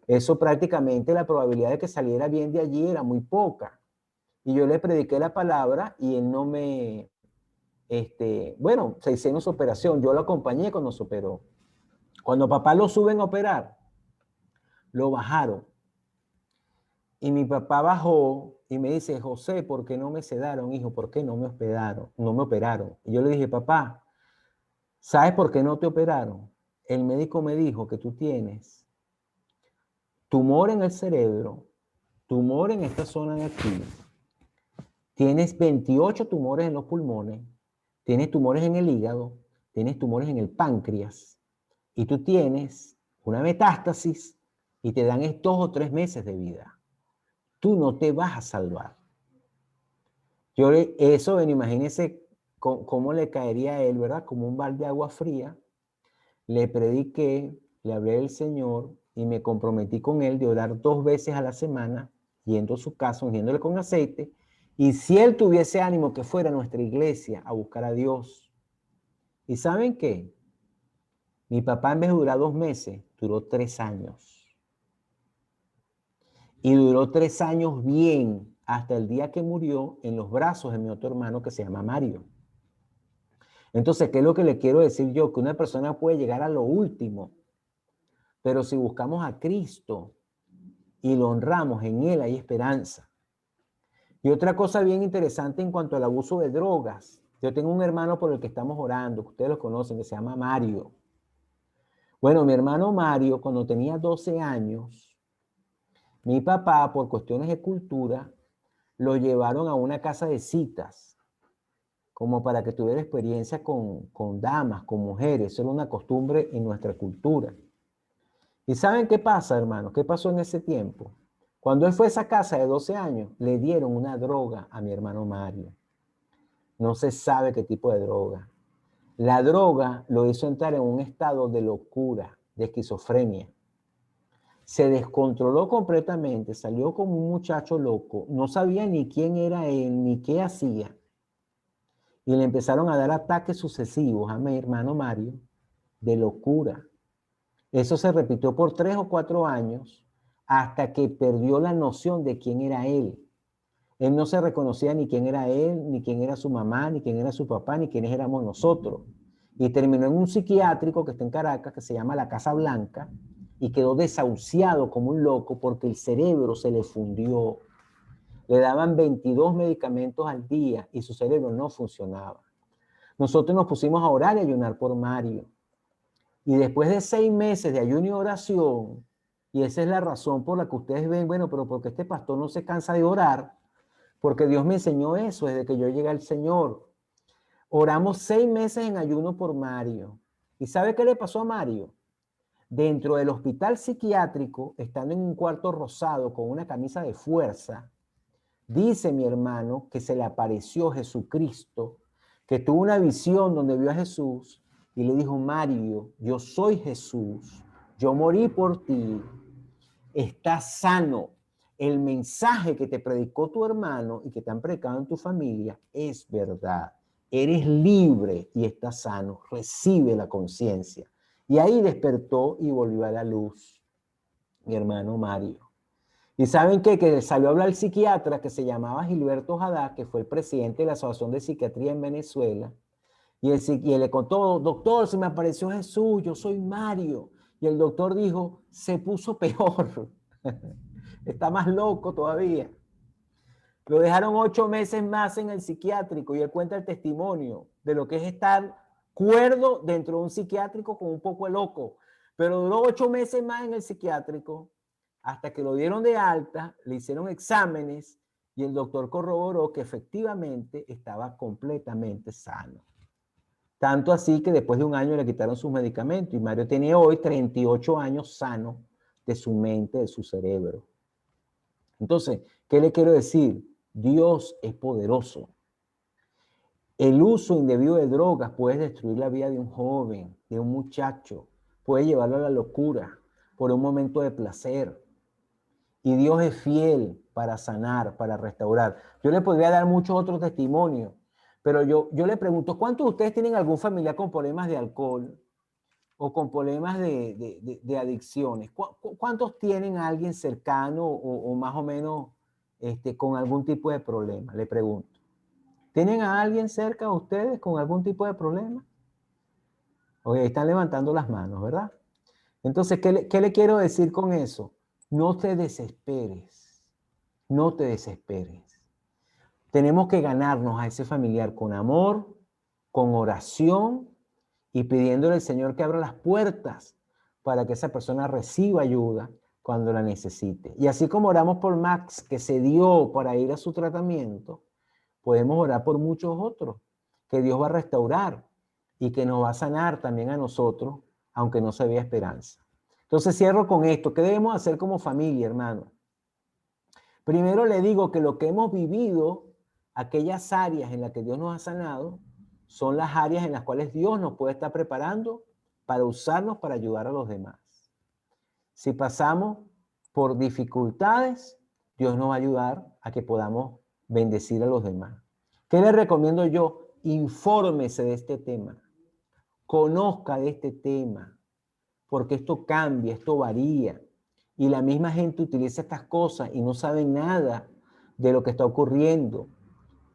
Eso prácticamente la probabilidad de que saliera bien de allí era muy poca. Y yo le prediqué la palabra y él no me, bueno, se hicieron su operación. Yo lo acompañé cuando se operó. Cuando papá lo suben a operar, lo bajaron. Y mi papá bajó y me dice, José, ¿por qué no me sedaron, hijo? ¿Por qué no me operaron? No me operaron. Y yo le dije, papá, ¿sabes por qué no te operaron? El médico me dijo que tú tienes tumor en el cerebro, tumor en esta zona de aquí, tienes 28 tumores en los pulmones, tienes tumores en el hígado, tienes tumores en el páncreas y tú tienes una metástasis y te dan 2 o 3 meses de vida. Tú no te vas a salvar. Eso, bueno, imagínense cómo le caería a él, ¿verdad? Como un balde de agua fría. Le prediqué, le hablé del Señor y me comprometí con él de orar 2 veces a la semana, yendo a su casa, ungiéndole con aceite. Y si él tuviese ánimo, que fuera a nuestra iglesia a buscar a Dios. ¿Y saben qué? Mi papá, en vez de durar 2 meses, duró 3 años. Y duró 3 años bien, hasta el día que murió en los brazos de mi otro hermano que se llama Mario. Entonces, ¿qué es lo que le quiero decir yo? Que una persona puede llegar a lo último, pero si buscamos a Cristo y lo honramos, en Él hay esperanza. Y otra cosa bien interesante en cuanto al abuso de drogas. Yo tengo un hermano por el que estamos orando, que ustedes lo conocen, que se llama Mario. Bueno, mi hermano Mario, cuando tenía 12 años, mi papá, por cuestiones de cultura, lo llevaron a una casa de citas, como para que tuviera experiencia con damas, con mujeres. Eso era una costumbre en nuestra cultura. ¿Y saben qué pasa, hermano? ¿Qué pasó en ese tiempo? Cuando él fue a esa casa de 12 años, le dieron una droga a mi hermano Mario. No se sabe qué tipo de droga. La droga lo hizo entrar en un estado de locura, de esquizofrenia. Se descontroló completamente, salió como un muchacho loco, no sabía ni quién era él, ni qué hacía. Y le empezaron a dar ataques sucesivos a mi hermano Mario de locura. Eso se repitió por 3 o 4 años hasta que perdió la noción de quién era él. Él no se reconocía ni quién era él, ni quién era su mamá, ni quién era su papá, ni quiénes éramos nosotros. Y terminó en un psiquiátrico que está en Caracas, que se llama la Casa Blanca, y quedó desahuciado como un loco porque el cerebro se le fundió. Le daban 22 medicamentos al día y su cerebro no funcionaba. Nosotros nos pusimos a orar y ayunar por Mario. Y después de 6 meses de ayuno y oración, y esa es la razón por la que ustedes ven, bueno, pero porque este pastor no se cansa de orar, porque Dios me enseñó eso desde que yo llegué al Señor. Oramos 6 meses en ayuno por Mario. ¿Y sabe qué le pasó a Mario? Dentro del hospital psiquiátrico, estando en un cuarto rosado con una camisa de fuerza, dice mi hermano que se le apareció Jesucristo, que tuvo una visión donde vio a Jesús y le dijo, Mario, yo soy Jesús, yo morí por ti, estás sano. El mensaje que te predicó tu hermano y que te han predicado en tu familia es verdad. Eres libre y estás sano. Recibe la conciencia. Y ahí despertó y volvió a la luz mi hermano Mario. ¿Y saben qué? Que salió a hablar el psiquiatra que se llamaba Gilberto Haddad, que fue el presidente de la Asociación de Psiquiatría en Venezuela. Y él le contó, doctor, se me apareció Jesús, yo soy Mario. Y el doctor dijo, se puso peor. Está más loco todavía. Lo dejaron 8 meses más en el psiquiátrico y él cuenta el testimonio de lo que es estar cuerdo dentro de un psiquiátrico con un poco de loco. Pero duró 8 meses más en el psiquiátrico hasta que lo dieron de alta, le hicieron exámenes y el doctor corroboró que efectivamente estaba completamente sano. Tanto así que después de un año le quitaron sus medicamentos y Mario tiene hoy 38 años sano de su mente, de su cerebro. Entonces, ¿qué le quiero decir? Dios es poderoso. El uso indebido de drogas puede destruir la vida de un joven, de un muchacho, puede llevarlo a la locura por un momento de placer. Y Dios es fiel para sanar, para restaurar. Yo le podría dar muchos otros testimonios, pero yo le pregunto, ¿cuántos de ustedes tienen algún familiar con problemas de alcohol o con problemas de adicciones? ¿Cuántos tienen a alguien cercano o más o menos con algún tipo de problema? Le pregunto. ¿Tienen a alguien cerca de ustedes con algún tipo de problema? Ok, están levantando las manos, ¿verdad? Entonces, ¿qué le quiero decir con eso? No te desesperes, no te desesperes. Tenemos que ganarnos a ese familiar con amor, con oración y pidiéndole al Señor que abra las puertas para que esa persona reciba ayuda cuando la necesite. Y así como oramos por Max, que se dio para ir a su tratamiento, podemos orar por muchos otros, que Dios va a restaurar y que nos va a sanar también a nosotros, aunque no se vea esperanza. Entonces cierro con esto. ¿Qué debemos hacer como familia, hermano? Primero le digo que lo que hemos vivido, aquellas áreas en las que Dios nos ha sanado, son las áreas en las cuales Dios nos puede estar preparando para usarnos para ayudar a los demás. Si pasamos por dificultades, Dios nos va a ayudar a que podamos bendecir a los demás. ¿Qué le recomiendo yo? Infórmese de este tema, conozca de este tema, porque esto cambia, esto varía. Y la misma gente utiliza estas cosas y no sabe nada de lo que está ocurriendo.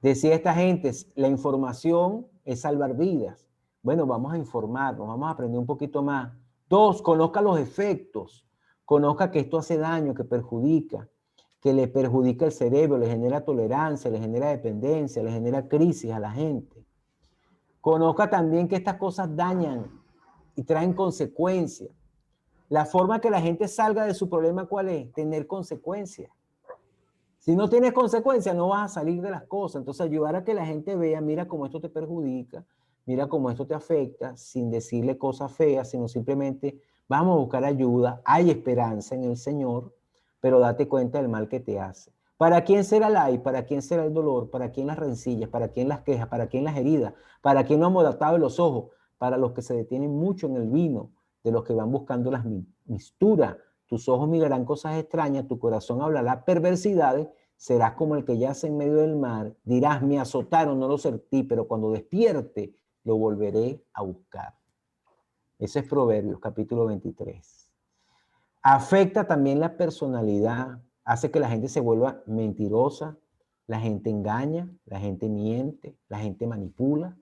Decía esta gente, la información es salvar vidas. Bueno, vamos a informarnos, vamos a aprender un poquito más. Dos, conozca los efectos. Conozca que esto hace daño, que perjudica, que le perjudica el cerebro, le genera tolerancia, le genera dependencia, le genera crisis a la gente. Conozca también que estas cosas dañan y traen consecuencias. La forma que la gente salga de su problema, ¿cuál es? Tener consecuencias. Si no tienes consecuencias, no vas a salir de las cosas. Entonces, ayudar a que la gente vea, mira cómo esto te perjudica, mira cómo esto te afecta, sin decirle cosas feas, sino simplemente vamos a buscar ayuda. Hay esperanza en el Señor, pero date cuenta del mal que te hace. ¿Para quién será el ay? ¿Para quién será el dolor? ¿Para quién las rencillas? ¿Para quién las quejas? ¿Para quién las heridas? ¿Para quién no amoratado los ojos? Para los que se detienen mucho en el vino, de los que van buscando las misturas. Tus ojos mirarán cosas extrañas, tu corazón hablará perversidades, serás como el que yace en medio del mar, dirás, me azotaron, no lo sentí, pero cuando despierte, lo volveré a buscar. Ese es Proverbios, capítulo 23. Afecta también la personalidad, hace que la gente se vuelva mentirosa, la gente engaña, la gente miente, la gente manipula.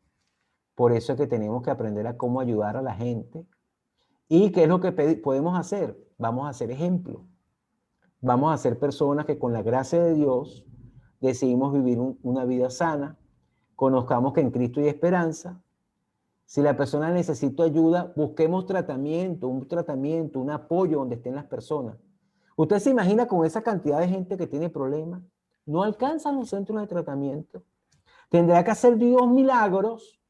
Por eso es que tenemos que aprender a cómo ayudar a la gente. ¿Y qué es lo que podemos hacer? Vamos a hacer ejemplo. Vamos a ser personas que con la gracia de Dios decidimos vivir una vida sana, conozcamos que en Cristo hay esperanza. Si la persona necesita ayuda, busquemos tratamiento, un apoyo donde estén las personas. ¿Usted se imagina con esa cantidad de gente que tiene problemas? No alcanzan los centros de tratamiento. Tendrá que hacer Dios milagros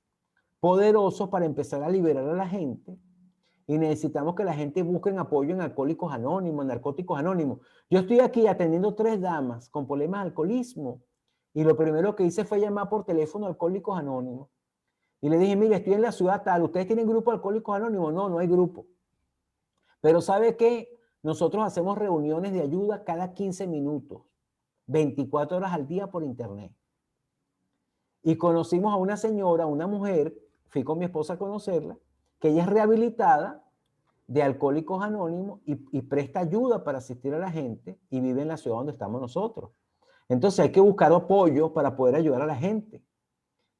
poderosos para empezar a liberar a la gente. Y necesitamos que la gente busque apoyo en Alcohólicos Anónimos, en Narcóticos Anónimos. Yo estoy aquí atendiendo 3 damas con problemas de alcoholismo y lo primero que hice fue llamar por teléfono a Alcohólicos Anónimos. Y le dije, mire, estoy en la ciudad tal, ¿ustedes tienen grupo de Alcohólicos Anónimos? No, no hay grupo. Pero ¿sabe qué? Nosotros hacemos reuniones de ayuda cada 15 minutos, 24 horas al día por internet. Y conocimos a una señora, una mujer, fui con mi esposa a conocerla, que ella es rehabilitada de Alcohólicos Anónimos y presta ayuda para asistir a la gente y vive en la ciudad donde estamos nosotros. Entonces hay que buscar apoyo para poder ayudar a la gente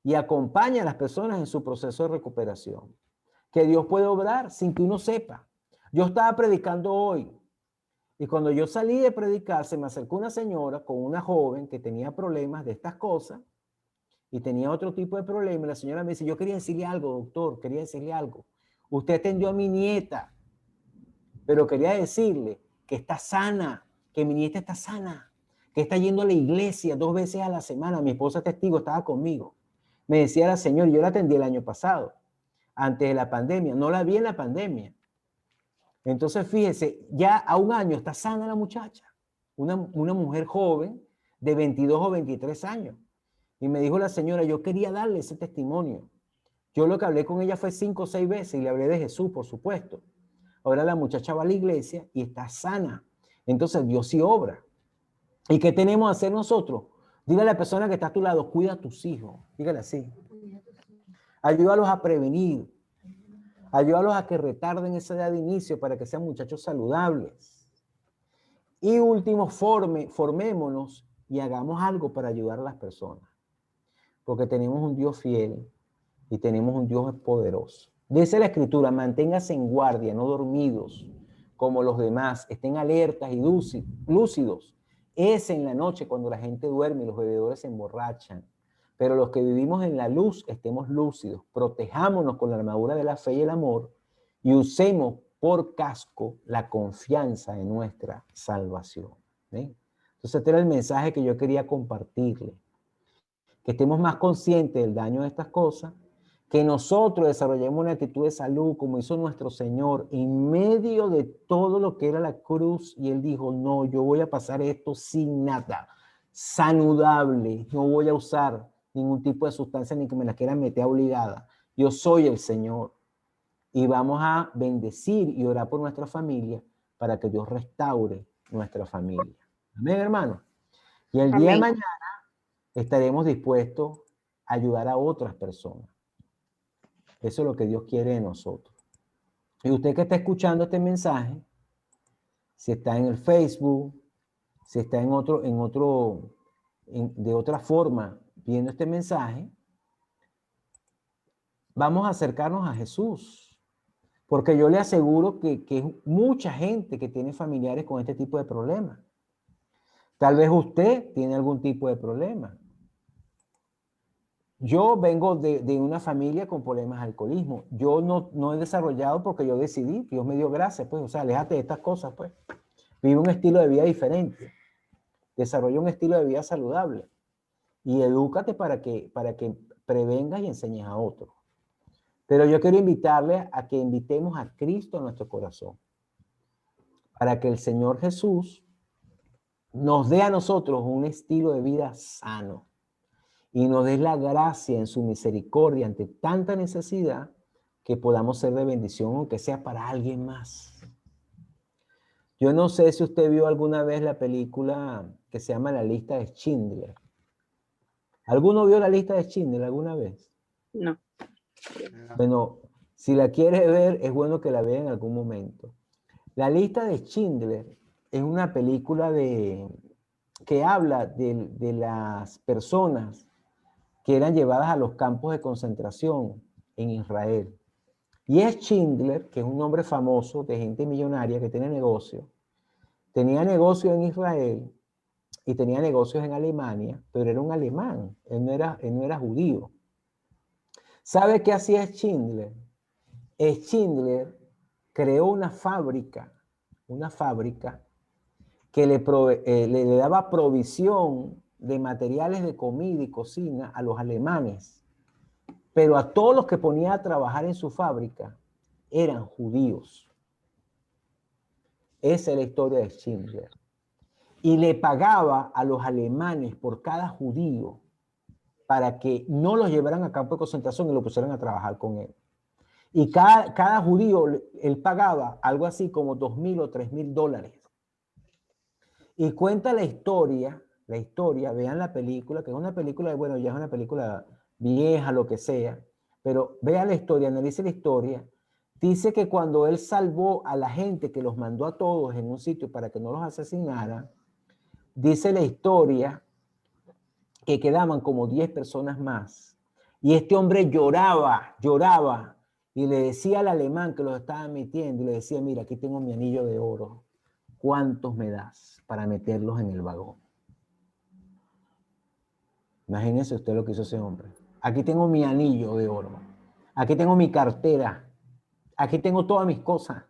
y acompaña a las personas en su proceso de recuperación. Que Dios puede obrar sin que uno sepa. Yo estaba predicando hoy y cuando yo salí de predicar se me acercó una señora con una joven que tenía problemas de estas cosas y tenía otro tipo de problema. La señora me dice, yo quería decirle algo, doctor, quería decirle algo. Usted atendió a mi nieta, pero quería decirle que está sana, que mi nieta está sana, que está yendo a la iglesia 2 veces a la semana. Mi esposa testigo estaba conmigo. Me decía la señora, yo la atendí el año pasado, antes de la pandemia, no la vi en la pandemia. Entonces, fíjese, ya a un año está sana la muchacha, una mujer joven de 22 o 23 años. Y me dijo la señora, yo quería darle ese testimonio. Yo lo que hablé con ella fue 5 o 6 veces y le hablé de Jesús, por supuesto. Ahora la muchacha va a la iglesia y está sana. Entonces Dios sí obra. ¿Y qué tenemos que hacer nosotros? Dile a la persona que está a tu lado, cuida a tus hijos. Dígale así. Ayúdalos a prevenir. Ayúdalos a que retarden esa edad de inicio para que sean muchachos saludables. Y último, formémonos y hagamos algo para ayudar a las personas. Porque tenemos un Dios fiel y tenemos un Dios poderoso. Dice la Escritura, manténgase en guardia, no dormidos como los demás. Estén alertas y lúcidos. Es en la noche cuando la gente duerme y los bebedores se emborrachan. Pero los que vivimos en la luz, estemos lúcidos. Protejámonos con la armadura de la fe y el amor y usemos por casco la confianza en nuestra salvación. ¿Ven? Entonces, este era el mensaje que yo quería compartirle. Que estemos más conscientes del daño de estas cosas, que nosotros desarrollemos una actitud de salud como hizo nuestro Señor en medio de todo lo que era la cruz, y Él dijo, no, yo voy a pasar esto sin nada, saludable, no voy a usar ningún tipo de sustancia ni que me la quieran meter obligada, yo soy el Señor, y vamos a bendecir y orar por nuestra familia para que Dios restaure nuestra familia. Amén, hermano. Y el día de mañana estaremos dispuestos a ayudar a otras personas. Eso es lo que Dios quiere de nosotros. Y usted que está escuchando este mensaje, si está en el Facebook, si está de otra forma viendo este mensaje, vamos a acercarnos a Jesús. Porque yo le aseguro que es mucha gente que tiene familiares con este tipo de problemas. Tal vez usted tiene algún tipo de problema. Yo vengo de una familia con problemas de alcoholismo. Yo no he desarrollado porque yo decidí, Dios me dio gracia, pues, o sea, aléjate de estas cosas, pues. Vive un estilo de vida diferente. Desarrolla un estilo de vida saludable. Y edúcate para que prevengas y enseñes a otros. Pero yo quiero invitarles a que invitemos a Cristo a nuestro corazón. Para que el Señor Jesús nos dé a nosotros un estilo de vida sano. Y nos dé la gracia en su misericordia ante tanta necesidad que podamos ser de bendición, aunque sea para alguien más. Yo no sé si usted vio alguna vez la película que se llama La Lista de Schindler. ¿Alguno vio La Lista de Schindler alguna vez? No. Bueno, si la quiere ver, es bueno que la vea en algún momento. La Lista de Schindler es una película que habla de las personas que eran llevadas a los campos de concentración en Israel. Y es Schindler, que es un hombre famoso de gente millonaria que tiene negocio. Tenía negocio en Israel y tenía negocios en Alemania, pero era un alemán, él no era judío. ¿Sabe qué hacía Schindler? Schindler creó una fábrica que le daba provisión de materiales de comida y cocina a los alemanes, pero a todos los que ponía a trabajar en su fábrica eran judíos. Esa es la historia de Schindler. Y le pagaba a los alemanes por cada judío para que no los llevaran a campo de concentración y lo pusieran a trabajar con él. Y cada judío, él pagaba algo así como $2,000 o $3,000. Y cuenta la historia, vean la película, que es una película, bueno, ya es una película vieja, lo que sea, pero vean la historia, analice la historia. Dice que cuando él salvó a la gente, que los mandó a todos en un sitio para que no los asesinaran, dice la historia que quedaban como 10 personas más. Y este hombre lloraba, y le decía al alemán que los estaba metiendo, y le decía, mira, aquí tengo mi anillo de oro. ¿Cuántos me das para meterlos en el vagón? Imagínese usted lo que hizo ese hombre. Aquí tengo mi anillo de oro. Aquí tengo mi cartera. Aquí tengo todas mis cosas.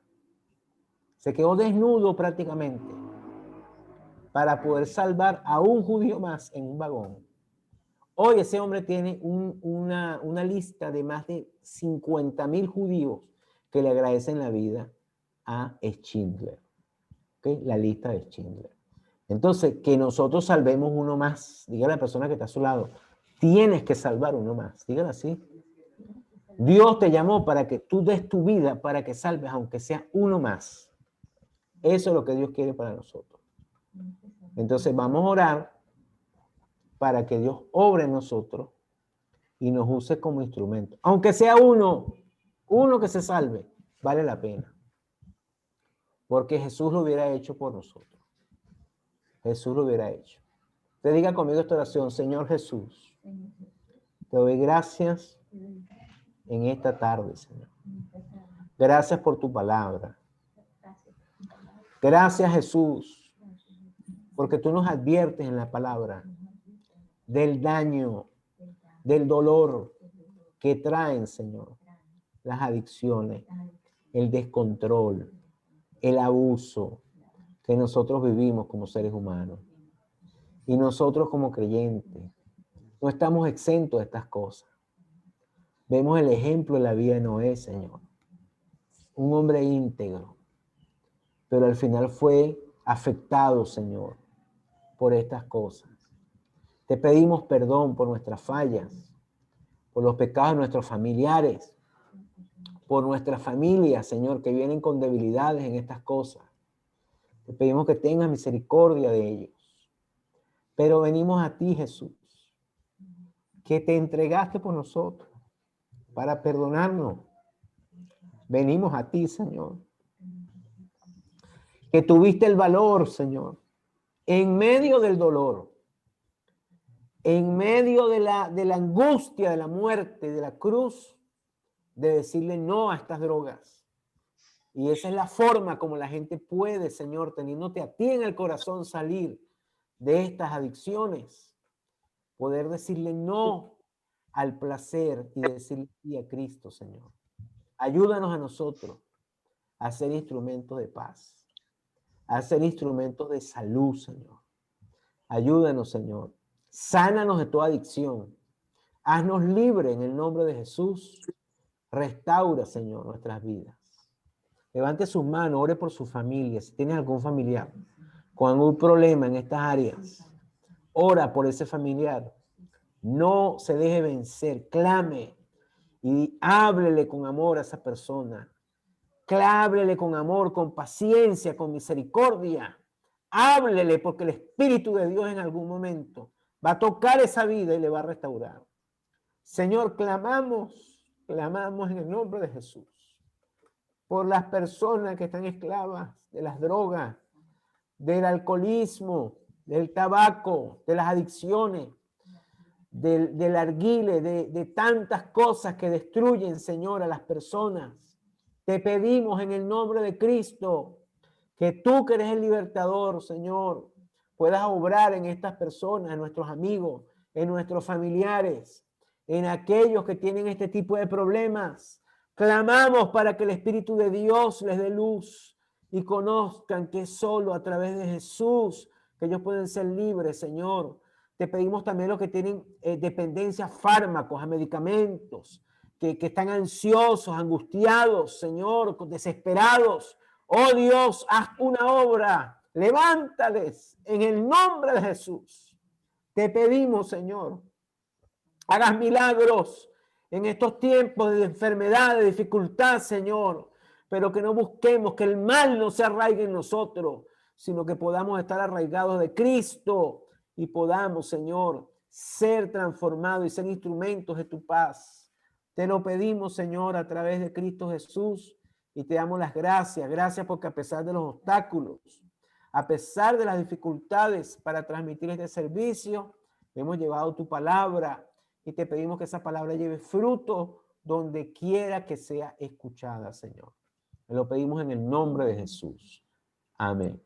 Se quedó desnudo prácticamente para poder salvar a un judío más en un vagón. Hoy ese hombre tiene una lista de más de 50.000 judíos que le agradecen la vida a Schindler. ¿Okay? La lista de Schindler. Entonces, que nosotros salvemos uno más. Diga a la persona que está a su lado, tienes que salvar uno más. Dígale así. Dios te llamó para que tú des tu vida, para que salves, aunque sea uno más. Eso es lo que Dios quiere para nosotros. Entonces, vamos a orar para que Dios obre en nosotros y nos use como instrumento. Aunque sea uno que se salve, vale la pena. Porque Jesús lo hubiera hecho por nosotros. Jesús lo hubiera hecho. Te diga conmigo esta oración: Señor Jesús, te doy gracias en esta tarde, Señor. Gracias por tu palabra. Gracias, Jesús, porque tú nos adviertes en la palabra del daño, del dolor que traen, Señor, las adicciones, el descontrol, el abuso que nosotros vivimos como seres humanos. Y nosotros como creyentes no estamos exentos de estas cosas. Vemos el ejemplo de la vida de Noé, Señor. Un hombre íntegro, pero al final fue afectado, Señor, por estas cosas. Te pedimos perdón por nuestras fallas, por los pecados de nuestros familiares, por nuestras familias, Señor, que vienen con debilidades en estas cosas. Te pedimos que tengas misericordia de ellos. Pero venimos a ti, Jesús, que te entregaste por nosotros para perdonarnos. Venimos a ti, Señor, que tuviste el valor, Señor, en medio del dolor, en medio de la angustia, de la muerte, de la cruz, de decirle no a estas drogas. Y esa es la forma como la gente puede, Señor, teniéndote a ti en el corazón, salir de estas adicciones, poder decirle no al placer y decirle sí a Cristo, Señor. Ayúdanos a nosotros a ser instrumentos de paz, a ser instrumentos de salud, Señor. Ayúdanos, Señor. Sánanos de toda adicción. Haznos libres en el nombre de Jesús. Restaura, Señor, nuestras vidas. Levante sus manos, ore por su familia. Si tienes algún familiar con algún problema en estas áreas, ora por ese familiar. No se deje vencer, clame y háblele con amor a esa persona. Háblele con amor, con paciencia, con misericordia. Háblele porque el Espíritu de Dios en algún momento va a tocar esa vida y le va a restaurar. Señor, clamamos en el nombre de Jesús por las personas que están esclavas de las drogas, del alcoholismo, del tabaco, de las adicciones, del arguile, de tantas cosas que destruyen, Señor, a las personas. Te pedimos en el nombre de Cristo que tú, que eres el libertador, Señor, puedas obrar en estas personas, en nuestros amigos, en nuestros familiares, en aquellos que tienen este tipo de problemas. Clamamos para que el Espíritu de Dios les dé luz y conozcan que es solo a través de Jesús que ellos pueden ser libres, Señor. Te pedimos también los que tienen dependencia a fármacos, a medicamentos, que están ansiosos, angustiados, Señor, desesperados. Oh Dios, haz una obra, levántales en el nombre de Jesús. Te pedimos, Señor, hagas milagros en estos tiempos de enfermedad, de dificultad, Señor, pero que no busquemos que el mal no se arraigue en nosotros, sino que podamos estar arraigados de Cristo y podamos, Señor, ser transformados y ser instrumentos de tu paz. Te lo pedimos, Señor, a través de Cristo Jesús, y te damos las gracias. Gracias porque a pesar de los obstáculos, a pesar de las dificultades para transmitir este servicio, hemos llevado tu palabra y te pedimos que esa palabra lleve fruto donde quiera que sea escuchada, Señor. Te lo pedimos en el nombre de Jesús. Amén.